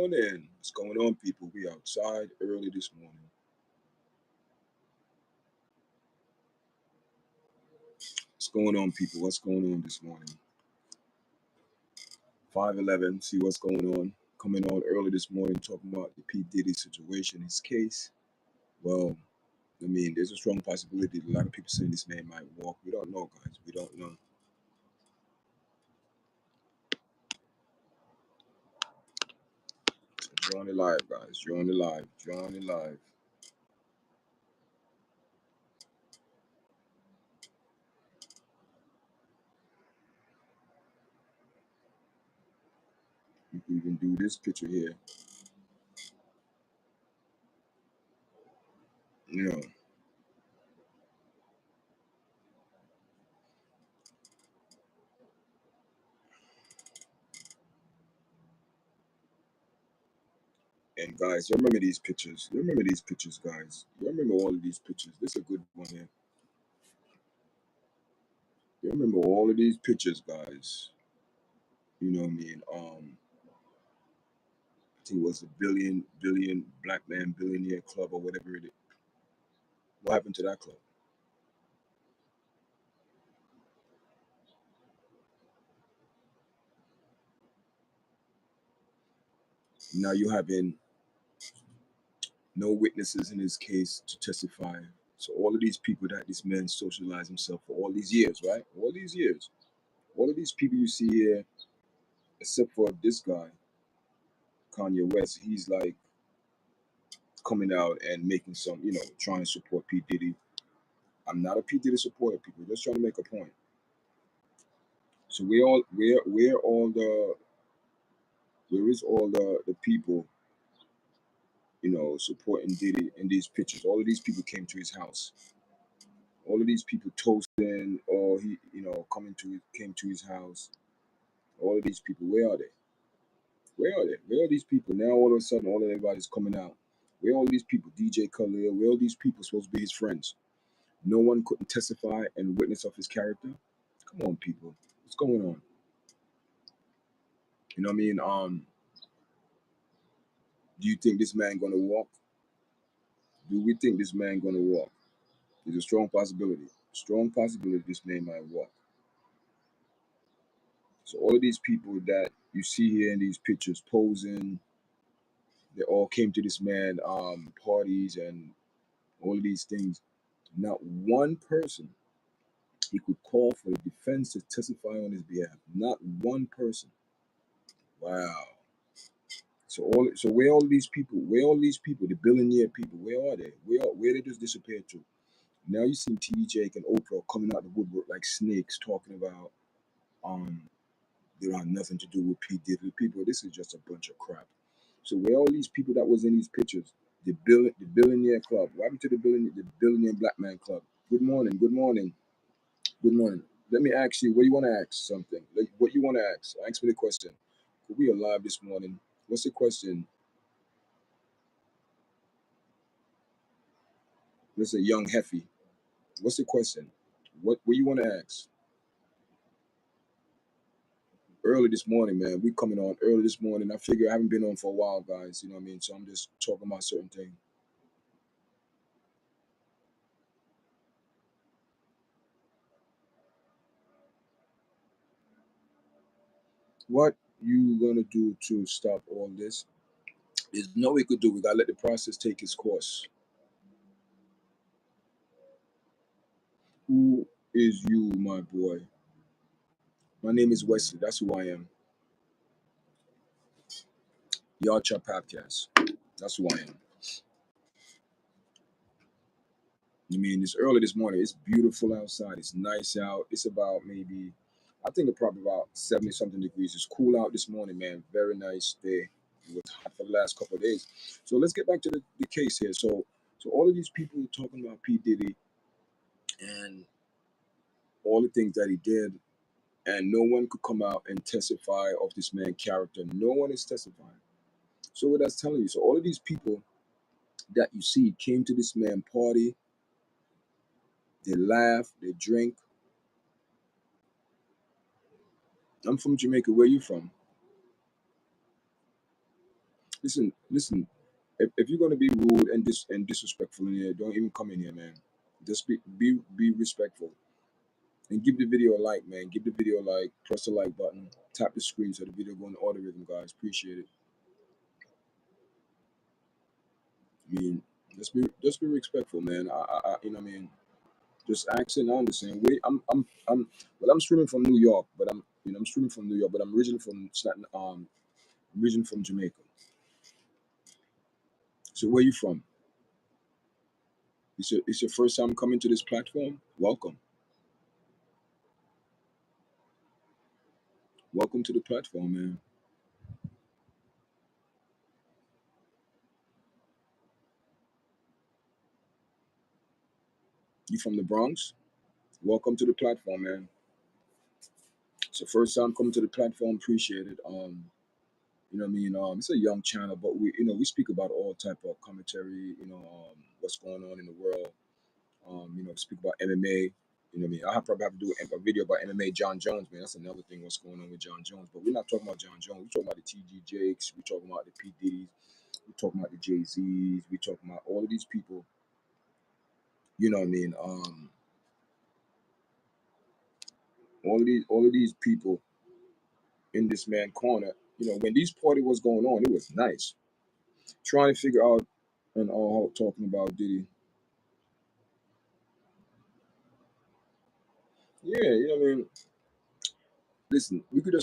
morning. What's going on, people? We outside early this morning. What's going on, people? What's going on this morning? 5:11. See what's going on. Coming on early this morning, talking about the P Diddy situation, his case. Well, I mean, there's a strong possibility that a lot of people saying this man might walk. We don't know, guys. We don't know. So join the live, guys. Join the live. Join the live. You can even do this picture here. You know. And guys, you remember these pictures. You remember these pictures, guys. You remember all of these pictures. This is a good one here. You remember all of these pictures, guys. You know what I mean? I think it was the billion black man billionaire club or whatever it is. What happened to that club? Now you having no witnesses in his case to testify. So all of these people that this man socialized himself for all these years, right? All these years. All of these people you see here, except for this guy, Kanye West, he's like coming out and making some, trying to support P. Diddy. I'm not a P. Diddy supporter, people. Just trying to make a point. So where is all the people, supporting Diddy in these pictures? All of these people came to his house. All of these people toasting, or he, came to his house. All of these people, where are they? Where are they? Where are these people? Now all of a sudden, all of everybody's coming out. Where are all these people? DJ Khalil, where are all these people supposed to be his friends? No one couldn't testify and witness of his character. Come on, people. What's going on? You know what I mean? Do you think this man gonna walk? Do we think this man gonna walk? There's a strong possibility. Strong possibility this man might walk. So all of these people that you see here in these pictures posing, they all came to this man parties and all of these things. Not one person he could call for the defense to testify on his behalf. Not one person. Wow. So where all these people? Where all these people? The billionaire people? Where are they? Where they just disappeared to? Now you see TD Jake and Oprah coming out the woodwork like snakes, talking about um they don't have nothing to do with P Diddy. People, this is just a bunch of crap. So where all these people that was in these pictures? The billionaire club. What happened to the billionaire black man club? Good morning. Good morning. Good morning. Let me ask you. What do you want to ask? Something. Like, what you want to ask? Ask me the question. We are live this morning. What's the question? Listen, young Heffy. What's the question? What you want to ask? Early this morning, man. We coming on early this morning. I figure I haven't been on for a while, guys. You know what I mean? So I'm just talking about certain things. What you gonna do to stop all this? There's no we could do. We gotta let the process take its course. Who is you, my boy? My name is Wesley. That's who I am. YARDCHAT podcast. That's who I am. You mean it's early this morning? It's beautiful outside. It's nice out. It's about maybe, I think it's probably about 70 something degrees. It's cool out this morning, man. Very nice day. It was hot for the last couple of days. So let's get back to the case here. So all of these people talking about P Diddy and all the things that he did, and no one could come out and testify of this man's character. No one is testifying. So what that's telling you, so all of these people that you see came to this man party, they laugh, they drink. I'm from Jamaica. Where you from? Listen. If you're gonna be rude and disrespectful in here, don't even come in here, man. Just be respectful and give the video a like, man. Give the video a like. Press the like button. Tap the screen so the video go in the algorithm, guys. Appreciate it. I mean, just be respectful, man. You know what I mean. Just accent, I understand. Well, I'm streaming from New York, but I'm streaming from New York, but I'm originally from originally from Jamaica. So where you from? It's your first time coming to this platform? Welcome. Welcome to the platform, man. You from the Bronx? Welcome to the platform, man. It's your first time coming to the platform, appreciate it. You know what I mean? It's a young channel, but we speak about all type of commentary, what's going on in the world. Speak about MMA. You know what I mean? Probably have to do a video about MMA John Jones, man. That's another thing, what's going on with John Jones. But we're not talking about John Jones. We're talking about the TG Jakes. We're talking about the P. Diddy's. We're talking about the Jay-Z's. We're talking about all of these people. You know what I mean? All of these people in this man corner. When these party was going on, it was nice. Trying to figure out and all talking about Diddy. Yeah, you know what I mean? Listen, we could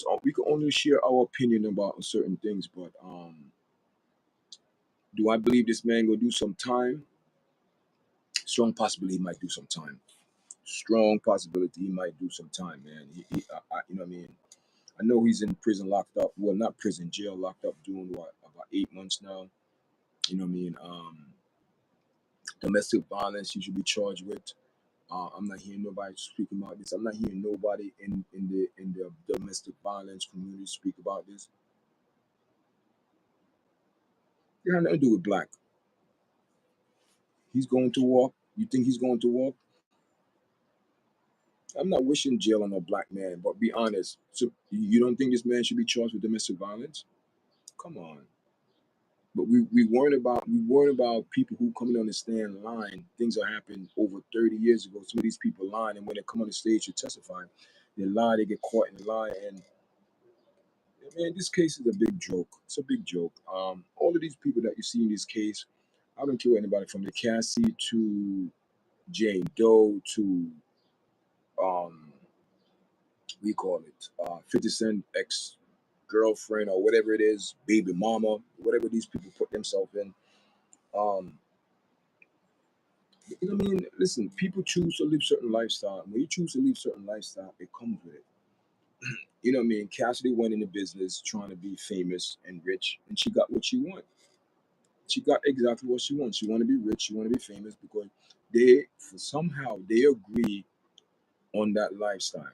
only share our opinion about certain things, but do I believe this man gonna do some time? Strong possibility he might do some time. Strong possibility he might do some time, man. You know what I mean? I know he's in prison, locked up. Well, not prison, jail, locked up, doing what, about 8 months now. You know what I mean? Domestic violence he should be charged with. I'm not hearing nobody speaking about this. I'm not hearing nobody in the domestic violence community speak about this. It had nothing to do with black. He's going to walk. You think he's going to walk? I'm not wishing jail on a black man, but be honest. So you don't think this man should be charged with domestic violence? Come on. But we weren't about people who coming on the stand lying. Things that happened over 30 years ago. Some of these people lying, and when they come on the stage to testify, they lie, they get caught in the lie, and man, this case is a big joke. It's a big joke. All of these people that you see in this case, I don't care what anybody from the Cassie to Jane Doe to we call it 50 Cent ex girlfriend or whatever it is, baby mama, whatever these people put themselves in. Um, you know what I mean? Listen, people choose to live certain lifestyle. When you choose to live certain lifestyle, it comes with it. You know what I mean? Cassidy went into business trying to be famous and rich, and she got what she wanted. She got exactly what she wants. She want to be rich. She want to be famous because somehow they agree on that lifestyle.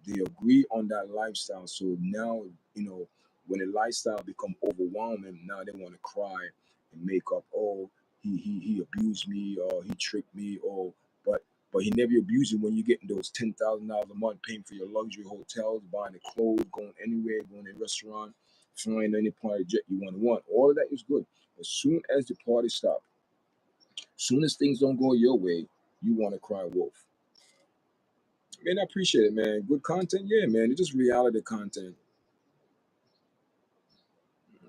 They agree on that lifestyle. So now, when the lifestyle become overwhelming, now they want to cry and make up. Oh, he abused me, or he tricked me, or but he never abused you when you getting those $10,000 a month, paying for your luxury hotels, buying the clothes, going anywhere, going to a restaurant, flying any private jet you want. All of that is good. As soon as the party stop, soon as things don't go your way, you want to cry wolf. Man, I appreciate it, man. Good content, yeah, man. It's just reality content.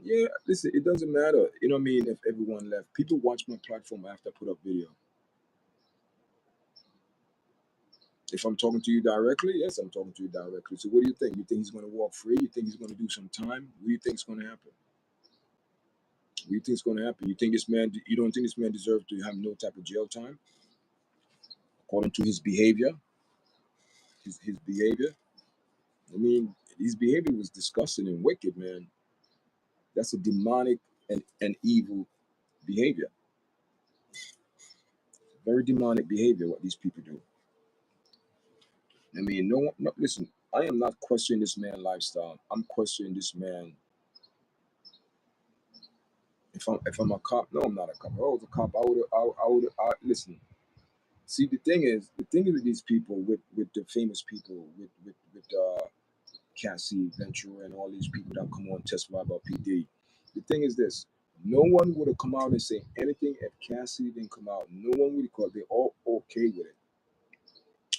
Yeah, listen, it doesn't matter. You know what I mean? If everyone left, people watch my platform after I put up video. If I'm talking to you directly, yes, I'm talking to you directly. So what do you think? You think he's going to walk free? You think he's going to do some time? What do you think is going to happen? What do you think is going to happen? You think this man? You don't think this man deserves to have no type of jail time according to his behavior? His behavior. I mean, his behavior was disgusting and wicked, man. That's a demonic and evil behavior. Very demonic behavior. What these people do. I mean, no, listen, I am not questioning this man lifestyle. I'm questioning this man. If I'm a cop, no, I'm not a cop. If I was a cop, I would listen. See, the thing is with these people, with the famous people, with Cassie Ventura and all these people that come on testify about PD. The thing is this: no one would have come out and say anything if Cassidy didn't come out. No one would, because they're all okay with it.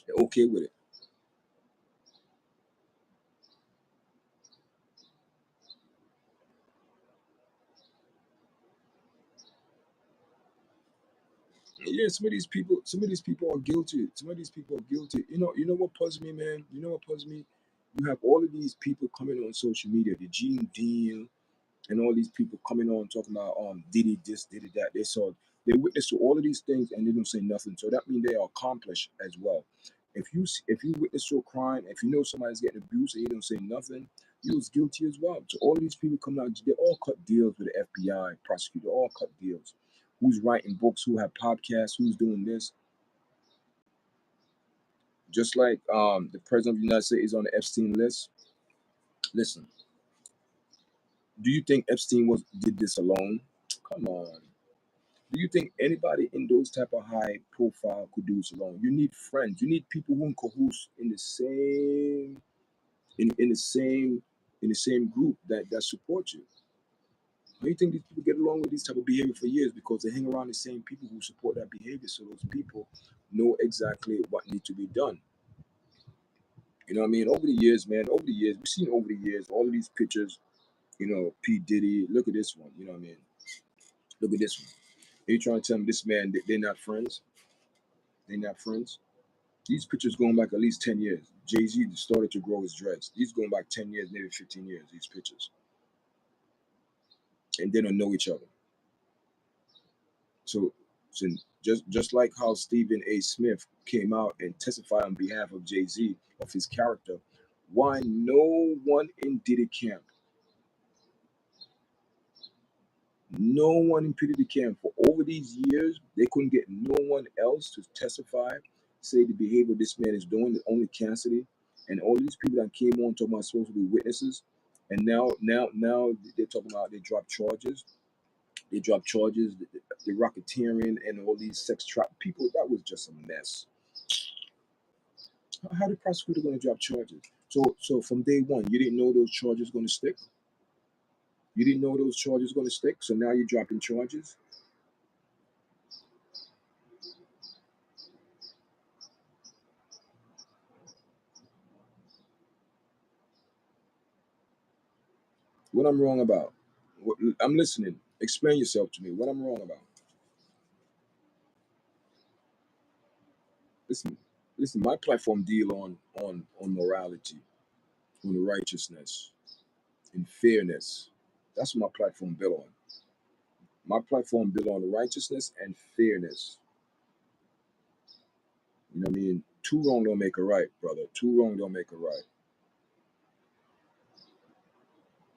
They're okay with it. Yeah, some of these people are guilty. Some of these people are guilty. You know what puzzles me, man? You know what puzzles me? You have all of these people coming on social media, the Gene Dean, and all these people coming on talking about Diddy this, Diddy that. They witness to all of these things and they don't say nothing. So that means they are accomplished as well. If you witness to a crime, if you know somebody's getting abused and you don't say nothing, you was guilty as well. So all of these people coming out, they all cut deals with the FBI, prosecutor, all cut deals. Who's writing books, who have podcasts, who's doing this. Just like the president of the United States is on the Epstein list. Listen, do you think Epstein did this alone? Come on. Do you think anybody in those type of high profile could do this alone? You need friends. You need people who in cahoots in the same in the same group that support you. How do you think these people get along with this type of behavior for years? Because they hang around the same people who support that behavior. So those people know exactly what needs to be done. You know what I mean? Over the years, man, we've seen over the years all of these pictures, P. Diddy, look at this one, you know what I mean? Look at this one. Are you trying to tell me this man, they're not friends? They're not friends? These pictures going back at least 10 years. Jay-Z started to grow his dreads. These going back 10 years, maybe 15 years, these pictures. And they don't know each other. So, so just like how Stephen A. Smith came out and testified on behalf of Jay-Z of his character, why no one in Diddy camp, no one in Diddy camp for over these years, they couldn't get no one else to testify, say the behavior this man is doing, only Cassidy, and all these people that came on talking about supposed to be witnesses, and now they're talking about they dropped charges. They dropped charges, the racketeering and all these sex trap people. That was just a mess. How the prosecutor going to drop charges? So from day one, you didn't know those charges going to stick. You didn't know those charges going to stick. So now you're dropping charges. What I'm wrong about? I'm listening. Explain yourself to me. What I'm wrong about? Listen, listen. My platform deal on morality, on righteousness, and fairness. That's what my platform built on. My platform built on righteousness and fairness. You know what I mean? Two wrong don't make a right, brother. Two wrong don't make a right.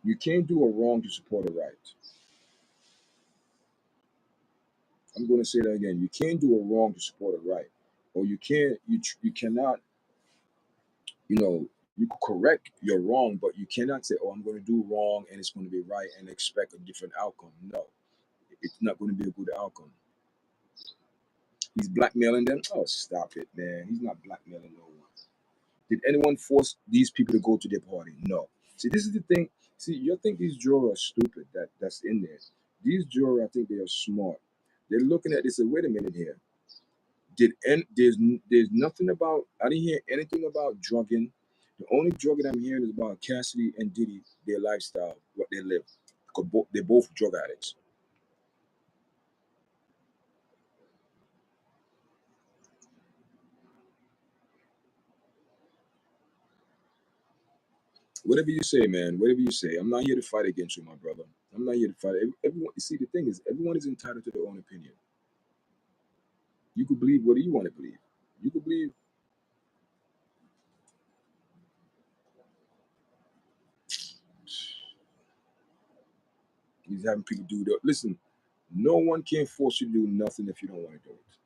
You can't do a wrong to support a right. I'm going to say that again. You can't do a wrong to support a right, or you cannot. You know, you could correct your wrong, but you cannot say, "Oh, I'm going to do wrong and it's going to be right," and expect a different outcome. No, it's not going to be a good outcome. He's blackmailing them. Oh, stop it, man. He's not blackmailing no one. Did anyone force these people to go to their party? No. See, this is the thing. See, you think these jurors are stupid that's in there. These jurors, I think they are smart. They're looking at this and wait a minute here. There's nothing about, I didn't hear anything about drugging. The only drugging I'm hearing is about Cassidy and Diddy, their lifestyle, what they live. Because they're both drug addicts. Whatever you say, man, whatever you say. I'm not here to fight against you, my brother. I'm not here to fight. Everyone, you see, the thing is, everyone is entitled to their own opinion. You could believe what you want to believe. You could believe he's having people do that. Listen, no one can force you to do nothing if you don't want to do it.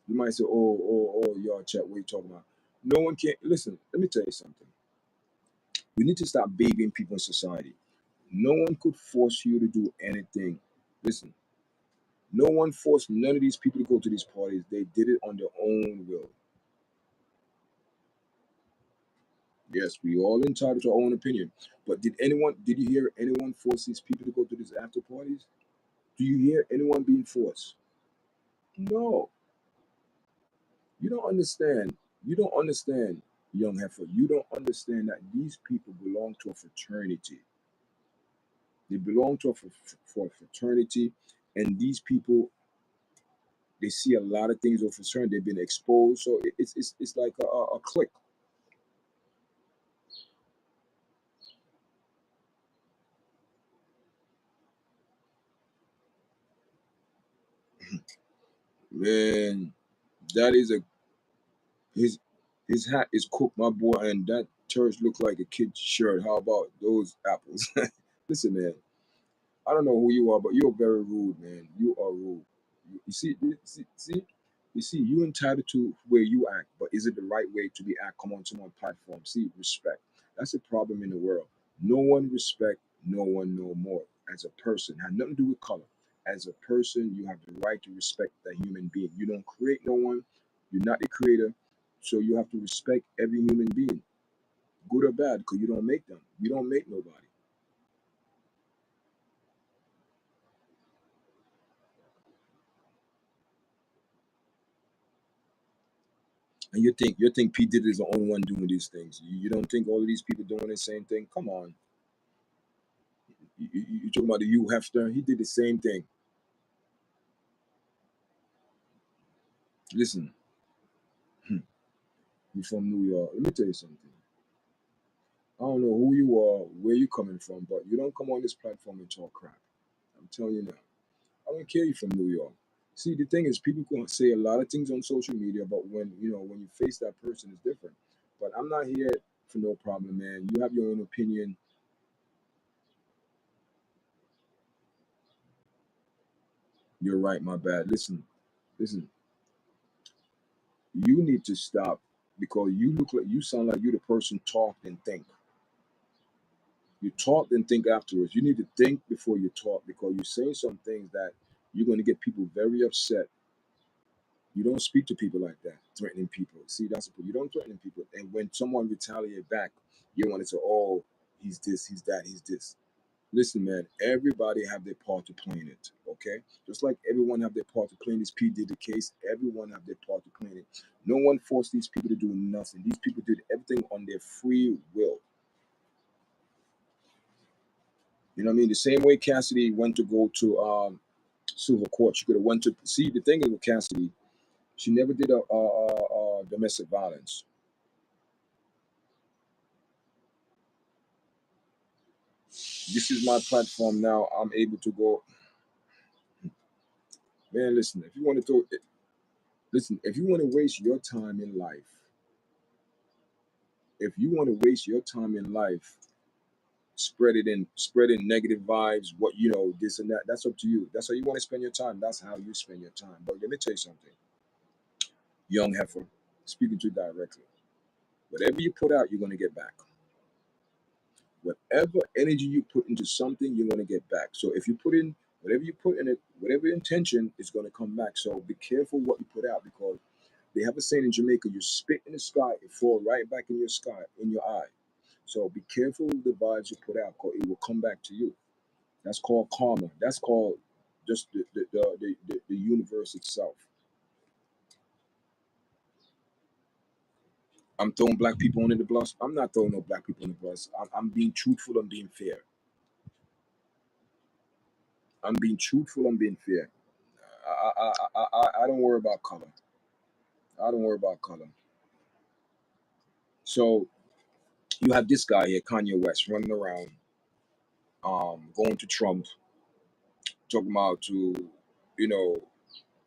You might say, oh, y'all chat, what are you talking about? No one can. Listen, let me tell you something. We need to stop babying people in society. No one could force you to do anything. Listen, no one forced none of these people to go to these parties. They did it on their own will. Yes, we all entitled to our own opinion. But did you hear anyone force these people to go to these after parties? Do you hear anyone being forced? No. You don't understand. You don't understand, young heifer. You don't understand that these people belong to a fraternity. They belong to for a fraternity, and these people, they see a lot of things of fraternity. They've been exposed, so it's like a clique. Man, that is a his his hat is cooked, my boy, and that church look like a kid's shirt. How about those apples? Listen, man. I don't know who you are, but you're very rude, man. You are rude. You see, you entitled to where you act, but is it the right way to be act? Come on to my platform. See, respect. That's a problem in the world. No one respect, no one no more. As a person, had nothing to do with color. As a person, you have the right to respect that human being. You don't create no one. You're not the creator, so you have to respect every human being, good or bad, because you don't make them. You don't make nobody. And you think P Diddy is the only one doing these things. You don't think all of these people doing the same thing? Come on. You talking about the Hugh Hefner? He did the same thing. Listen, you from New York. Let me tell you something. I don't know who you are, where you coming from, but you don't come on this platform and talk crap. I'm telling you now. I don't care you from New York. See, the thing is, people can say a lot of things on social media, but when you face that person, it's different. But I'm not here for no problem, man. You have your own opinion. You're right. My bad. Listen. You need to stop because you sound like you the person talked and think. You talk and think afterwards. You need to think before you talk because you're saying some things that you're going to get people very upset. You don't speak to people like that, threatening people. See, that's the point. You don't threaten people. And when someone retaliate back, you want to say, "Oh, he's this, he's that, he's this." Listen, man, everybody have their part to play in it, okay? Just like everyone have their part to play in this P. Diddy case, everyone have their part to play in it. No one forced these people to do nothing. These people did everything on their free will. You know what I mean? The same way Cassidy went to go to Silver Court, she could have went to see the thing is with Cassidy, she never did a domestic violence. This is my platform now. I'm able to go, man. Listen, if you want to waste your time in life, if you want to waste your time in life spreading negative vibes, what this and that, that's up to you. That's how you want to spend your time. That's how you spend your time. But let me tell you something, young heifer, speaking to you directly. Whatever you put out, you're gonna get back. Whatever energy you put into something, you're gonna get back. So if you put in whatever you put in it, whatever intention is gonna come back. So be careful what you put out because they have a saying in Jamaica, you spit in the sky, it fall right back in your sky, in your eye. So be careful with the vibes you put out because it will come back to you. That's called karma. That's called just the universe itself. I'm throwing black people under the bus. I'm not throwing no black people under the bus. I'm being truthful. I'm being fair. I'm being truthful. I'm being fair. I don't worry about color. I don't worry about color. So you have this guy here, Kanye West, running around, going to Trump, talking about to, you know,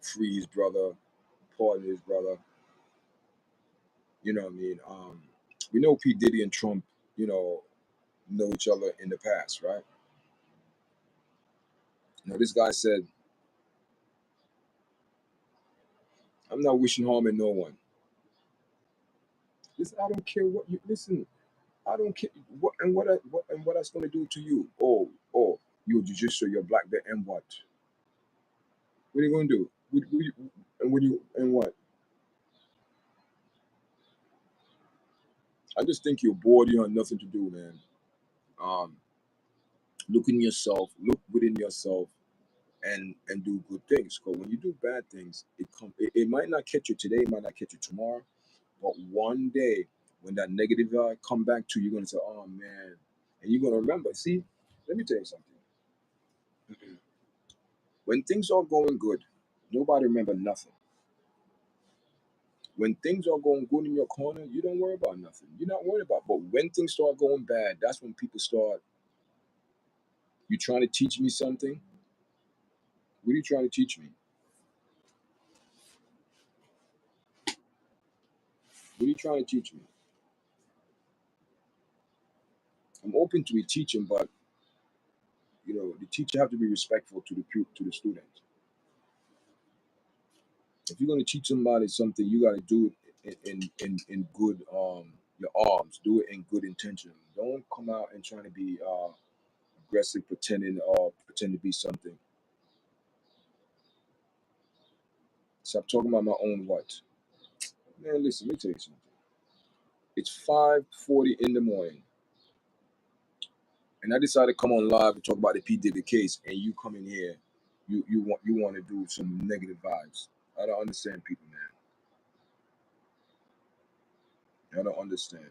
free his brother, pardon his brother. You know what I mean? We know P Diddy and Trump, you know each other in the past, right? Now this guy said, "I'm not wishing harm on no one. Listen, I don't care what you listen. I don't care what that's gonna do to you. Oh, you're judicial, you're black belt, and what? What are you gonna do? And what? I just think you're bored. You have nothing to do, man. Um, look in yourself. Look within yourself, and do good things. Because when you do bad things, it might not catch you today, it might not catch you tomorrow, but one day when that negative come back to you, you're gonna say, "Oh man," and you're gonna remember. See, let me tell you something. When things are going good, nobody remember nothing. When things are going good in your corner, you don't worry about nothing. You're not worried about. But when things start going bad, that's when people start. You trying to teach me something? What are you trying to teach me? What are you trying to teach me? I'm open to be teaching, but the teacher have to be respectful to the student. If you're going to teach somebody something, you got to do it in good your arms. Do it in good intention. Don't come out and trying to be aggressive, pretend to be something. Stop talking about my own what. Man, listen, let me tell you something. It's 5:40 in the morning, and I decided to come on live and talk about the P. Diddy case, and you come in here, you want to do some negative vibes. I don't understand people, man. I don't understand.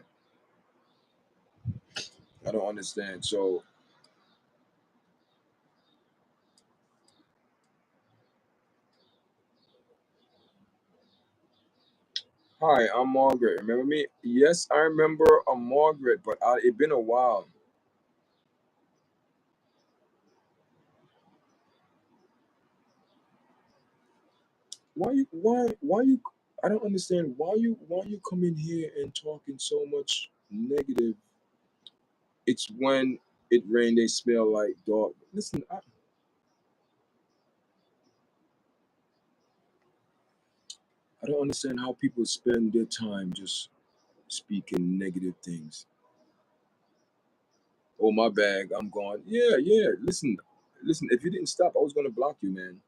I don't understand. So, hi, I'm Margaret. Remember me? Yes, I remember I'm Margaret, but it been a while. Why you? I don't understand why you come in here and talking so much negative. It's when it rain, they smell like dog. Listen, I don't understand how people spend their time just speaking negative things. Oh, my bag, I'm gone. Yeah, yeah. Listen. If you didn't stop, I was gonna block you, man.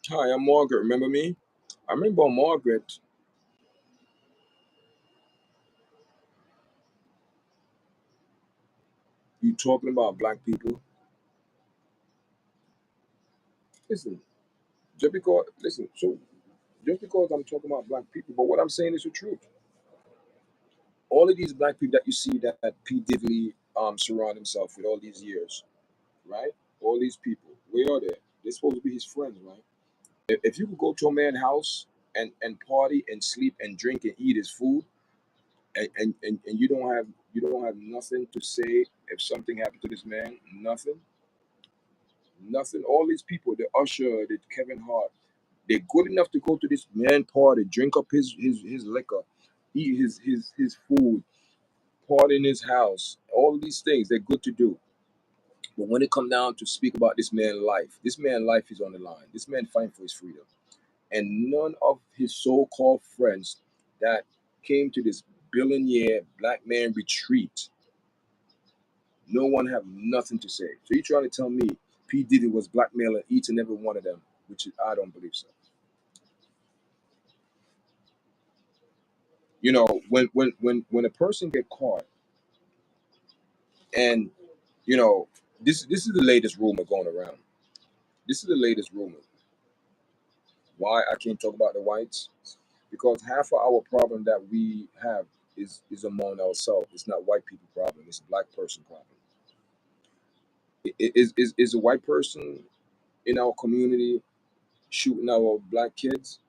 Hi, I'm Margaret. Remember me? I remember Margaret. You talking about black people? Listen, just because I'm talking about black people, but what I'm saying is the truth. All of these black people that you see that P. Diddy surround himself with all these years, right? All these people, where are they? They're supposed to be his friends, right? If you could go to a man's house and party and sleep and drink and eat his food, and you don't have nothing to say if something happened to this man, nothing. All these people, the Usher, the Kevin Hart, they're good enough to go to this man party, drink up his liquor, eat his food, party in his house. All these things they're good to do. But when it come down to speak about this man life is on the line. This man fighting for his freedom, and none of his so-called friends that came to this billionaire black man retreat, no one have nothing to say. So you trying to tell me P Diddy was blackmailing each and every one of them, which is, I don't believe so. When a person get caught, and you know this is the latest rumor going around. This is the latest rumor. Why I can't talk about the whites? Because half of our problem that we have is among ourselves. It's not white people problem. It's a black person problem. Is a white person in our community shooting our black kids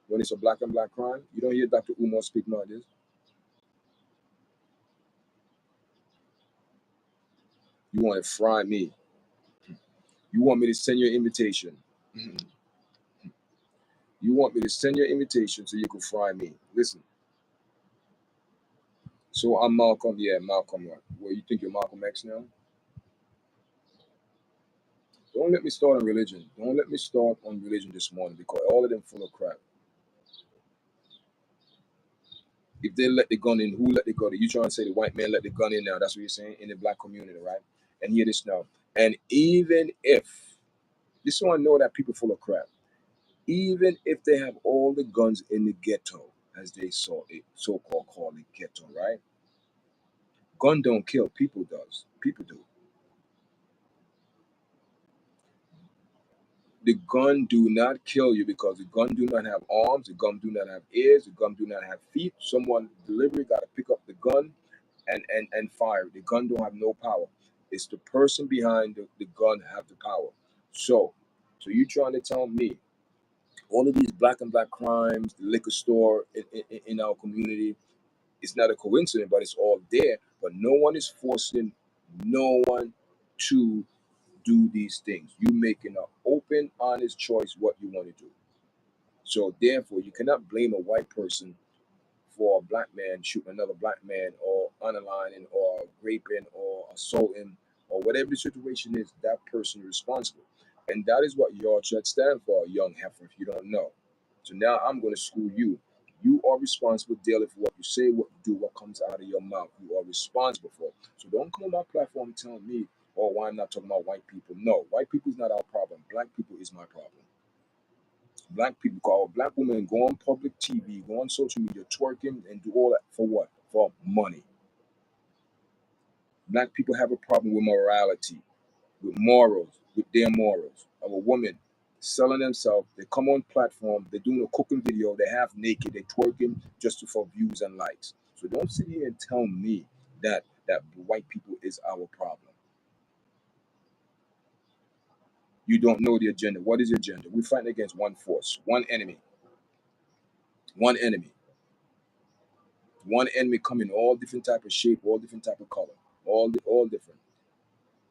when it's a black and black crime? You don't hear Dr. Umar speak about this. You want to fry me. You want me to send you an invitation. You want me to send you an invitation so you can fry me. Listen. So I'm Malcolm. Yeah, Malcolm. Right. Well, you think you're Malcolm X now? Don't let me start on religion. Don't let me start on religion this morning because all of them full of crap. If they let the gun in, who let the gun in? You trying to say the white man let the gun in now? That's what you're saying in the black community, right? And hear this now. And even if this one know that people full of crap. Even if they have all the guns in the ghetto, as they saw it, so-called call it ghetto, right? Gun don't kill, people does. People do. The gun do not kill you because the gun do not have arms, the gun do not have ears, the gun do not have feet. Someone delivery got to pick up the gun and fire. The gun don't have no power. It's the person behind the gun have the power. So you trying to tell me all of these black and black crimes, the liquor store in our community, it's not a coincidence, but it's all there. But no one is forcing no one to do these things. You making an open, honest choice what you want to do. So therefore, you cannot blame a white person for a black man shooting another black man or underlining or raping or assaulting or whatever the situation is, that person is responsible. And that is what YARDCHAT stand for, young heifer, if you don't know. So now I'm going to school you. You are responsible daily for what you say, what you do, what comes out of your mouth. You are responsible for it. So don't come on my platform telling me, oh, why I'm not talking about white people. No, white people is not our problem. Black people is my problem. Black people call black women go on public TV, go on social media, twerking and do all that for what? For money. Black people have a problem with morality, with morals, with their morals. Of a woman selling themselves, they come on platform, they're doing a cooking video, they're half naked, they're twerking just for views and likes. So don't sit here and tell me that white people is our problem. You don't know the agenda. What is the agenda? We're fighting against one force, one enemy, one enemy. One enemy come in all different type of shape, all different type of color, all different.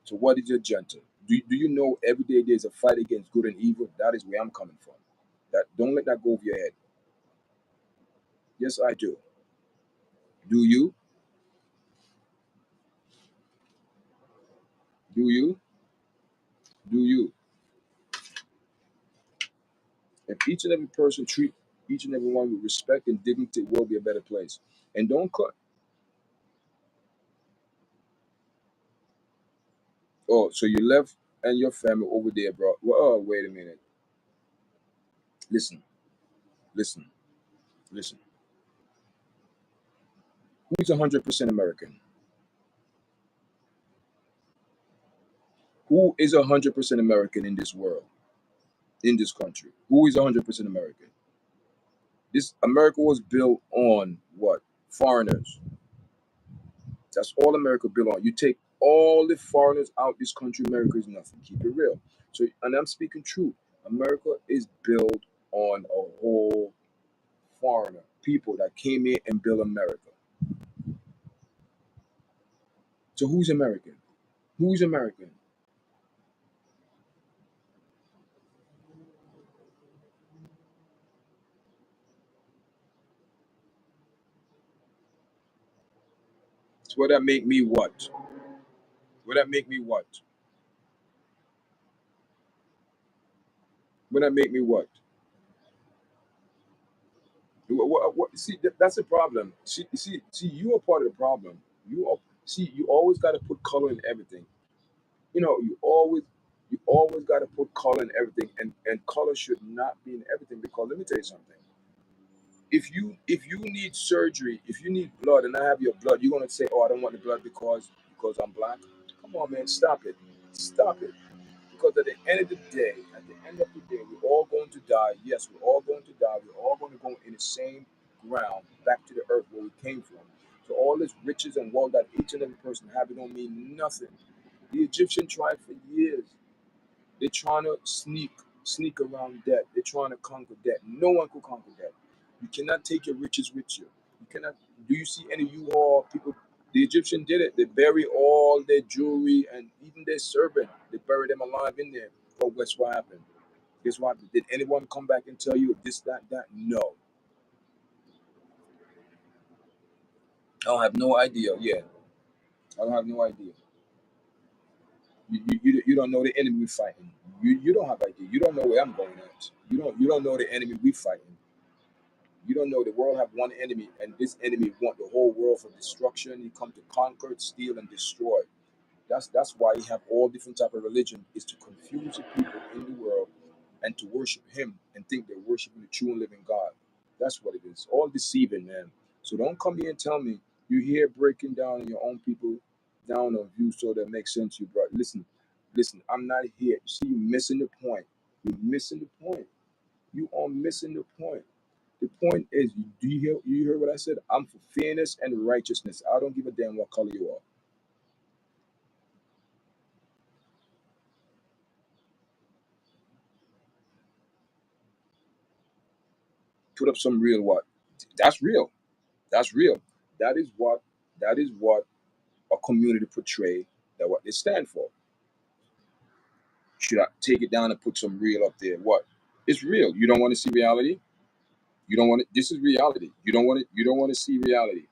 So what is your agenda? Do you know every day there's a fight against good and evil? That is where I'm coming from. That don't let that go over your head. Yes, I do. Do you? Do you? Do you? If each and every person treat each and every one with respect and dignity, it will be a better place. And don't cut. Oh, so you left and your family over there, bro. Well, oh, wait a minute. Listen, listen, listen. Who's 100% American? Who is 100% American in this world, in this country? Who is 100% American? This America was built on what? Foreigners. That's all America built on. You take all the foreigners out this country, America is nothing. Keep it real. So, and I'm speaking true. America is built on a whole foreigner, people that came here and built America. So who's American? Who's American? So what that make me what? What that make me what? What that make me what? See, that's the problem. See, you are part of the problem. You are, see, you always got to put color in everything. You know, you always got to put color in everything, and color should not be in everything. Because let me tell you something. If you need surgery, if you need blood, and I have your blood, you're gonna say, "Oh, I don't want the blood because I'm black." Come on, man, stop it, stop it. Because at the end of the day, we're all going to die. Yes, we're all going to die. We're all going to go in the same ground, back to the earth where we came from. So all this riches and wealth that each and every person have, it don't mean nothing. The Egyptian tried for years. They're trying to sneak around death. They're trying to conquer death. No one could conquer death. You cannot take your riches with you. You cannot. Do you see any U-Haul people? The Egyptian did it. They bury all their jewelry and even their servant. They bury them alive in there. But guess what happened? Guess what happened? Did anyone come back and tell you this, that, that? No. I don't have no idea. Yeah, I don't have no idea. You don't know the enemy we fighting. You don't have idea. You don't know where I'm going at. You don't know the enemy we fighting. You don't know the world have one enemy, and this enemy want the whole world for destruction. He come to conquer, steal, and destroy. That's why he have all different type of religion, is to confuse the people in the world and to worship him and think they're worshiping the true and living God. That's what it is. All deceiving, man. So don't come here and tell me you here breaking down your own people down on view so that makes sense to you, bro. Listen, I'm not here. You see, you're missing the point. You're missing the point. You are missing the point. The point is, do you hear what I said? I'm for fairness and righteousness. I don't give a damn what color you are. Put up some real what? That's real. That's real. That is what a community portray that what they stand for. Should I take it down and put some real up there? What? It's real. You don't want to see reality? You don't want it. This is reality. You don't want to see reality.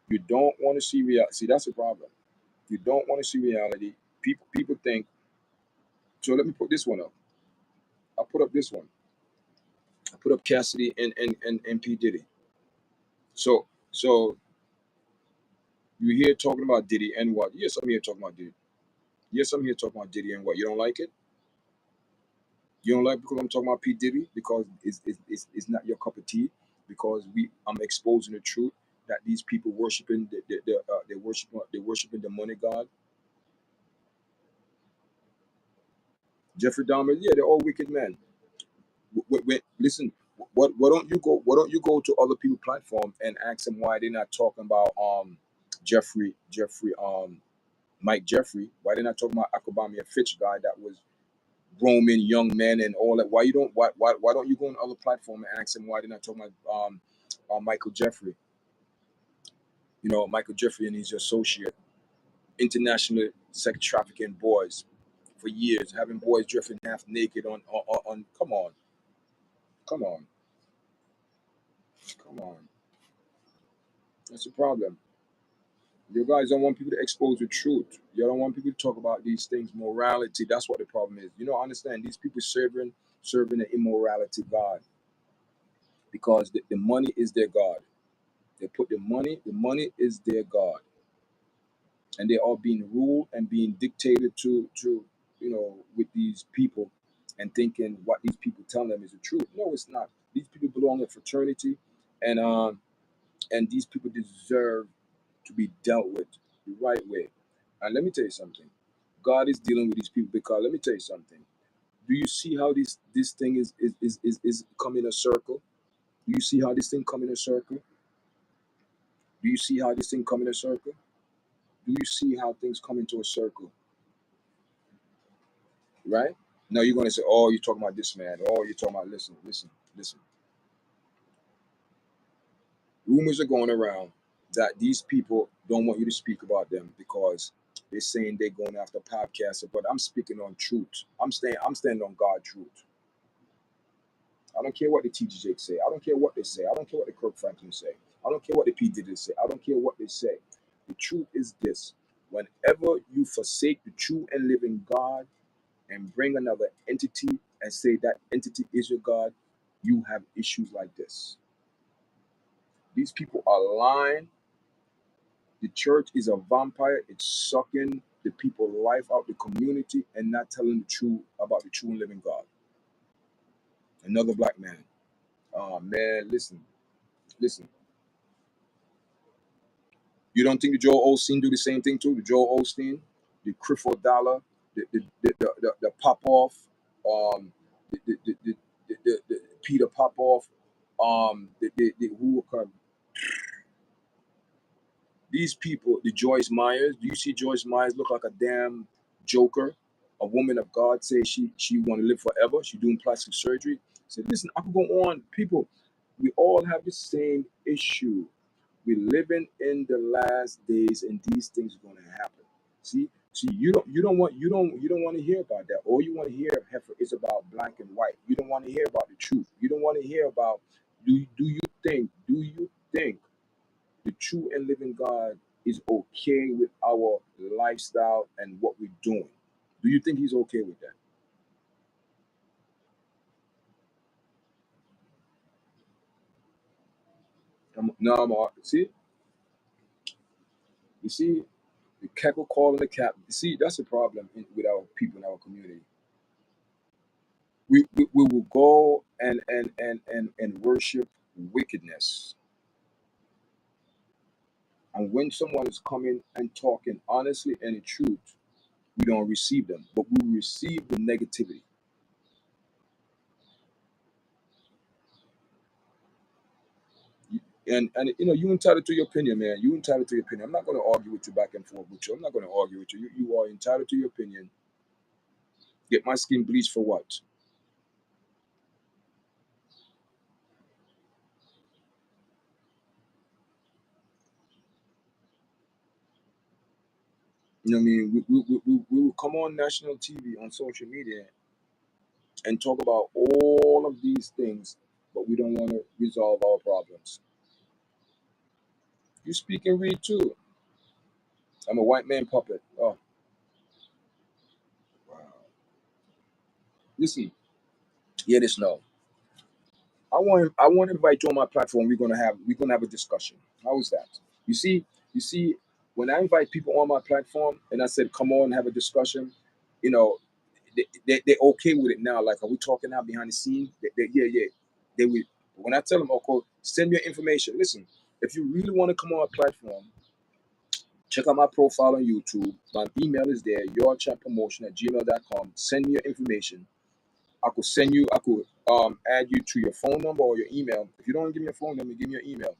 You don't want to see reality. See, that's the problem. You don't want to see reality. People think. So let me put this one up. I put up this one. I put up Cassidy and P Diddy. So you here talking about Diddy and what? Yes, I'm here talking about Diddy. Yes, I'm here talking about Diddy and what? You don't like it? You don't like because I'm talking about P Diddy because it's not your cup of tea because I'm exposing the truth that these people worshiping they worshiping the money god. Jeffrey Dahmer, yeah, they're all wicked men. Listen, why don't you go to other people's platform and ask them why they're not talking about Jeffrey Mike Jeffrey, why they're not talking about Akobami and Fitch guy that was grooming young men and all that? Why don't you go on other platform and ask them why they're not talking about Michael Jeffrey? You know, Michael Jeffrey and his associate, international sex trafficking boys for years, having boys dressing half naked on come on, come on. That's the problem. You guys don't want people to expose the truth. You don't want people to talk about these things, morality. That's what the problem is. You don't understand. These people serving an immorality God because the money is their God. They put the money is their God. And they are being ruled and being dictated to with these people and thinking what these people tell them is the truth. No, it's not. These people belong in fraternity and and these people deserve to be dealt with the right way. And let me tell you something. God is dealing with these people because let me tell you something. Do you see how this thing is coming a circle? Do you see how this thing come in a circle? Do you see how this thing come in a circle? Do you see how things come into a circle? Right? No, you're gonna say, oh, you're talking about this man. Oh, you're talking about listen. Rumors are going around that these people don't want you to speak about them because they're saying they're going after podcasts, but I'm speaking on truth. I'm standing on God's truth. I don't care what the TGJ say. I don't care what they say. I don't care what the Kirk Franklin say. I don't care what the P. Diddy say. I don't care what they say. The truth is this. Whenever you forsake the true and living God and bring another entity and say that entity is your God, you have issues like this. These people are lying. The church is a vampire. It's sucking the people life out the community and not telling the truth about the true and living God. Another black man. Oh man, listen. You don't think the Joel Osteen do the same thing too? The Joel Osteen, the Creflo Dollar, the Pop Off, the Peter Popoff, who these people, the Joyce Myers. Do you see Joyce Myers look like a damn joker? A woman of God say she want to live forever. She doing plastic surgery. Say, listen, I can go on. People, we all have the same issue. We're living in the last days, and these things are going to happen. See, you don't want to hear about that. All you want to hear, Heifer, is about black and white. You don't want to hear about the truth. You don't want to hear about do you think the true and living God is okay with our lifestyle and what we're doing? Do you think he's okay with that? No, Mark. See, you see, the cackle calling the cap. See, that's the problem with our people in our community. We will go and worship wickedness. And when someone is coming and talking honestly and in truth, we don't receive them, but we receive the negativity. And you know, you entitled to your opinion, man. You entitled to your opinion. I'm not going to argue with you back and forth with you. I'm not going to argue with you. You are entitled to your opinion. Get my skin bleached for what? You know what I mean? We will come on national TV, on social media, and talk about all of these things, but we don't want to resolve our problems. You speak and read too. I'm a white man puppet. Oh, wow. Listen, hear this now. I want to invite you on my platform. We're gonna have a discussion. How is that? You see, you see, when I invite people on my platform and I said, come on, have a discussion, you know, they're okay with it now. Like, are we talking now behind the scene? Yeah, yeah. They will. When I tell them, okay, send me your information. Listen, if you really want to come on a platform, check out my profile on YouTube. My email is there, yourchatpromotion@gmail.com. Send me your information. I could add you to your phone number or your email. If you don't give me your phone number, give me your email.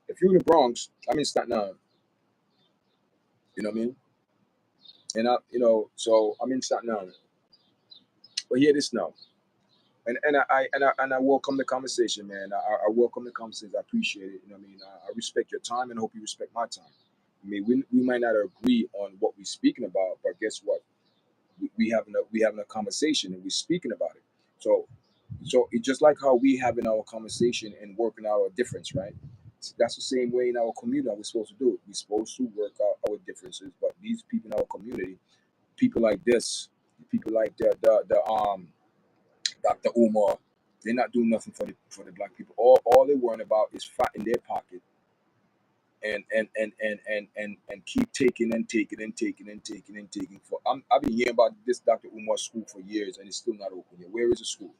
If you're in the Bronx, I'm in Staten Island. You know what I mean? And so I'm in Staten Island. But hear this now. And I welcome the conversation, man. I welcome the conversation. I appreciate it. You know what I mean? I respect your time and I hope you respect my time. I mean, we might not agree on what we're speaking about, but guess what? We having a conversation and we're speaking about it. So it's just like how we having our conversation and working out our difference, right? That's the same way in our community we're supposed to do it. We're supposed to work out our differences, but these people in our community, people like this, people like the Dr. Umar, they're not doing nothing for the black people. All they're worrying about is fat in their pocket and keep taking and taking and taking and taking and taking. I've been hearing about this Dr. Umar school for years and it's still not open yet. Where is the school?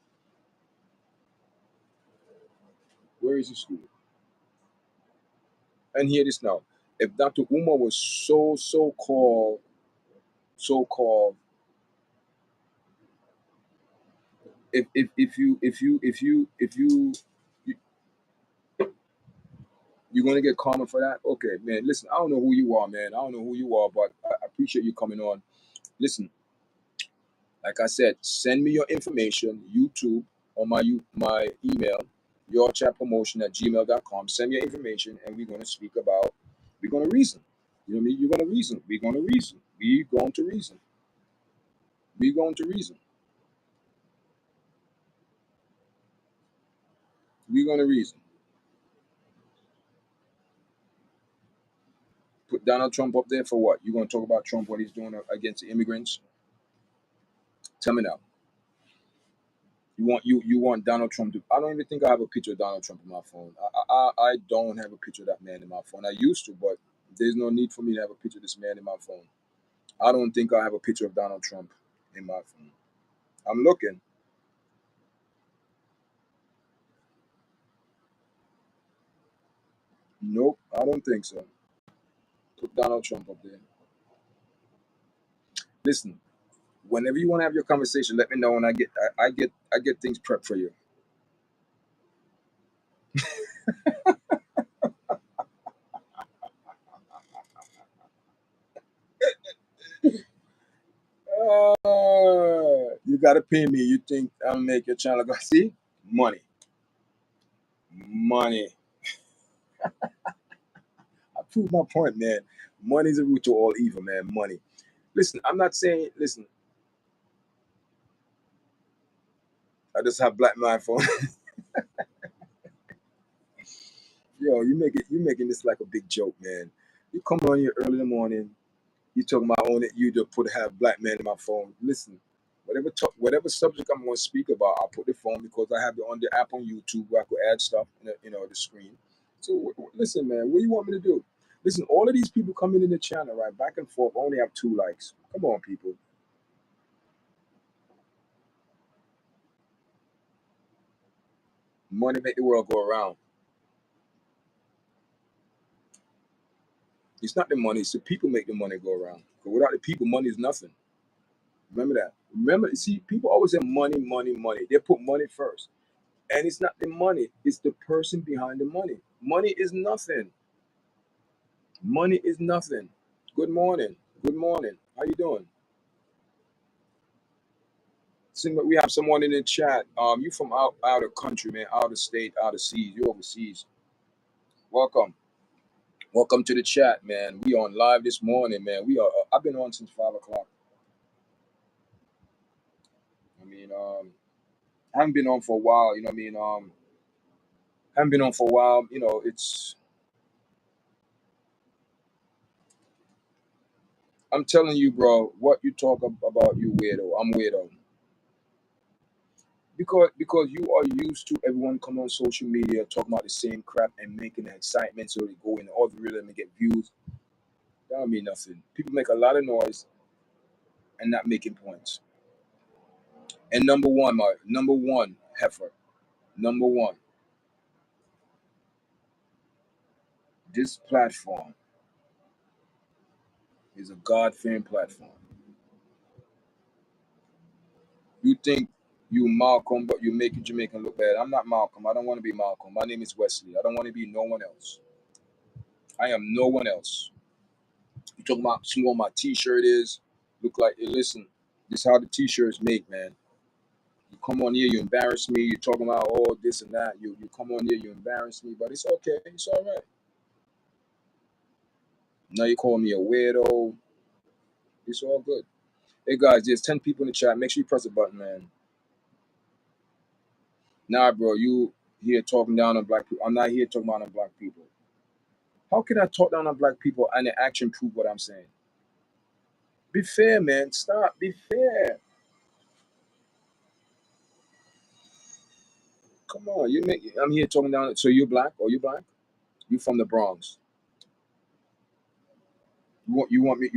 Where is the school? And hear this now. If Dr. Umar was so called, if you're gonna get karma for that, okay, man. Listen, I don't know who you are, man. I don't know who you are, but I appreciate you coming on. Listen, like I said, send me your information, YouTube, or my email, yourchatpromotion@gmail.com. Send me your information, and we're gonna reason. You know what I mean? You're gonna reason. We're gonna reason. We're going to reason. We're going to reason. We're gonna reason. Put Donald Trump up there for what? You're gonna talk about Trump, what he's doing against the immigrants? Tell me now. You want Donald Trump to? I don't even think I have a picture of Donald Trump in my phone. I don't have a picture of that man in my phone. I used to, but there's no need for me to have a picture of this man in my phone. I don't think I have a picture of Donald Trump in my phone. I'm looking. Nope, I don't think so. Put Donald Trump up there. Listen, whenever you want to have your conversation, let me know, and I get things prepped for you. You gotta pay me. You think I'll make your channel go? See, money, money. I proved my point, man. Money's the root to all evil, man. Money. Listen, I'm not saying. Listen, I just have black man phone. Yo, you making this like a big joke, man. You come on here early in the morning. You talking about on it. You just have black man in my phone. Listen, whatever subject I'm going to speak about, I put the phone because I have it on the app on YouTube where I could add stuff, the screen. So listen, man, what do you want me to do? Listen, all of these people coming in the channel, right, back and forth, only have 2 likes. Come on, people. Money make the world go around. It's not the money, it's the people make the money go around. But without the people, money is nothing. Remember that. Remember, see, people always say money, money, money. They put money first. And it's not the money, it's the person behind the money. Money is nothing. Money is nothing. Good morning. Good morning. How you doing? Seems like we have someone in the chat. You from out of country, man, out of state, out of seas. You overseas. Welcome. Welcome to the chat, man. We on live this morning, man. We are. I've been on since 5 o'clock. I mean, I haven't been on for a while. You know what I mean? Haven't been on for a while. You know, it's. I'm telling you, bro. What you talk about, you weirdo. I'm weirdo. Because you are used to everyone coming on social media talking about the same crap and making the excitement so they go in all the rhythm and get views. That don't mean nothing. People make a lot of noise and not making points. And number one, heifer. Number one, this platform is a God-fearing platform. You think you Malcolm, but you making Jamaican look bad. I'm not Malcolm. I don't want to be Malcolm. My name is Wesley. I don't want to be no one else. I am no one else. You talking about small my t-shirt is, look like, hey, listen, this is how the t-shirts make, man. You come on here, you embarrass me, you're talking about all this and that. You come on here, you embarrass me, but it's okay, it's all right. Now you call me a weirdo. It's all good. Hey guys, there's 10 people in the chat. Make sure you press the button, man. Nah, bro, you here talking down on black people. I'm not here talking about on black people. How can I talk down on black people and the action prove what I'm saying? Be fair, man. Stop. Be fair. Come on. I'm here talking down. So you're black or you black? You from the Bronx. You want me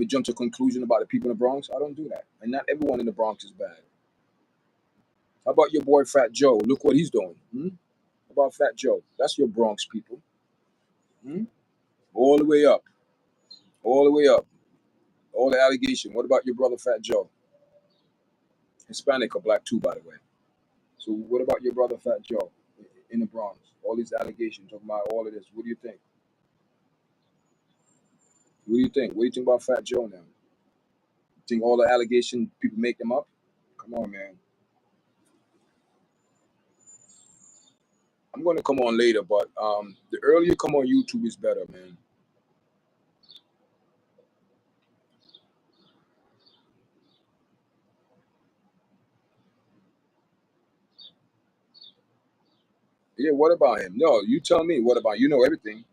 to jump to a conclusion about the people in the Bronx? I don't do that. And not everyone in the Bronx is bad. How about your boy Fat Joe? Look what he's doing. How about Fat Joe? That's your Bronx people. All the way up. All the way up. All the allegation. What about your brother Fat Joe? Hispanic or black too, by the way. So what about your brother Fat Joe in the Bronx? All these allegations talking about all of this. What do you think? What do you think? What do you think about Fat Joe now? You think all the allegations people make them up? Come on, man. I'm gonna come on later, but the earlier you come on YouTube is better, man. Yeah, what about him? No, you tell me. What about you? Know everything.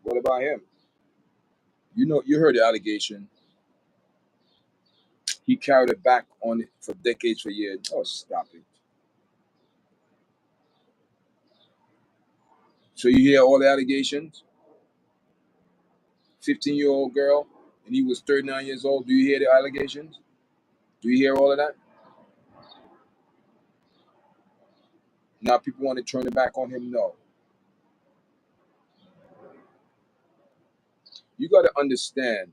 What about him? You heard the allegation. He carried it back on it for decades, for years. Oh, stop it. So you hear all the allegations? 15-year-old girl, and he was 39 years old. Do you hear the allegations? Do you hear all of that? Now people want to turn it back on him. No. You got to understand,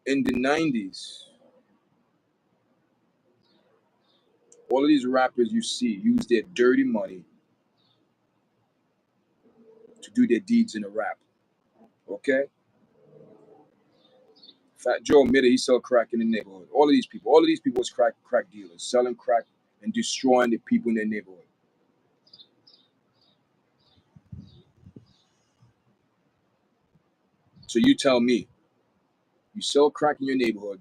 in the 90s, all of these rappers you see use their dirty money to do their deeds in a rap. Okay? Fat Joe admitted he sell crack in the neighborhood. All of these people was crack dealers, selling crack and destroying the people in their neighborhood. So you tell me, you sell crack in your neighborhood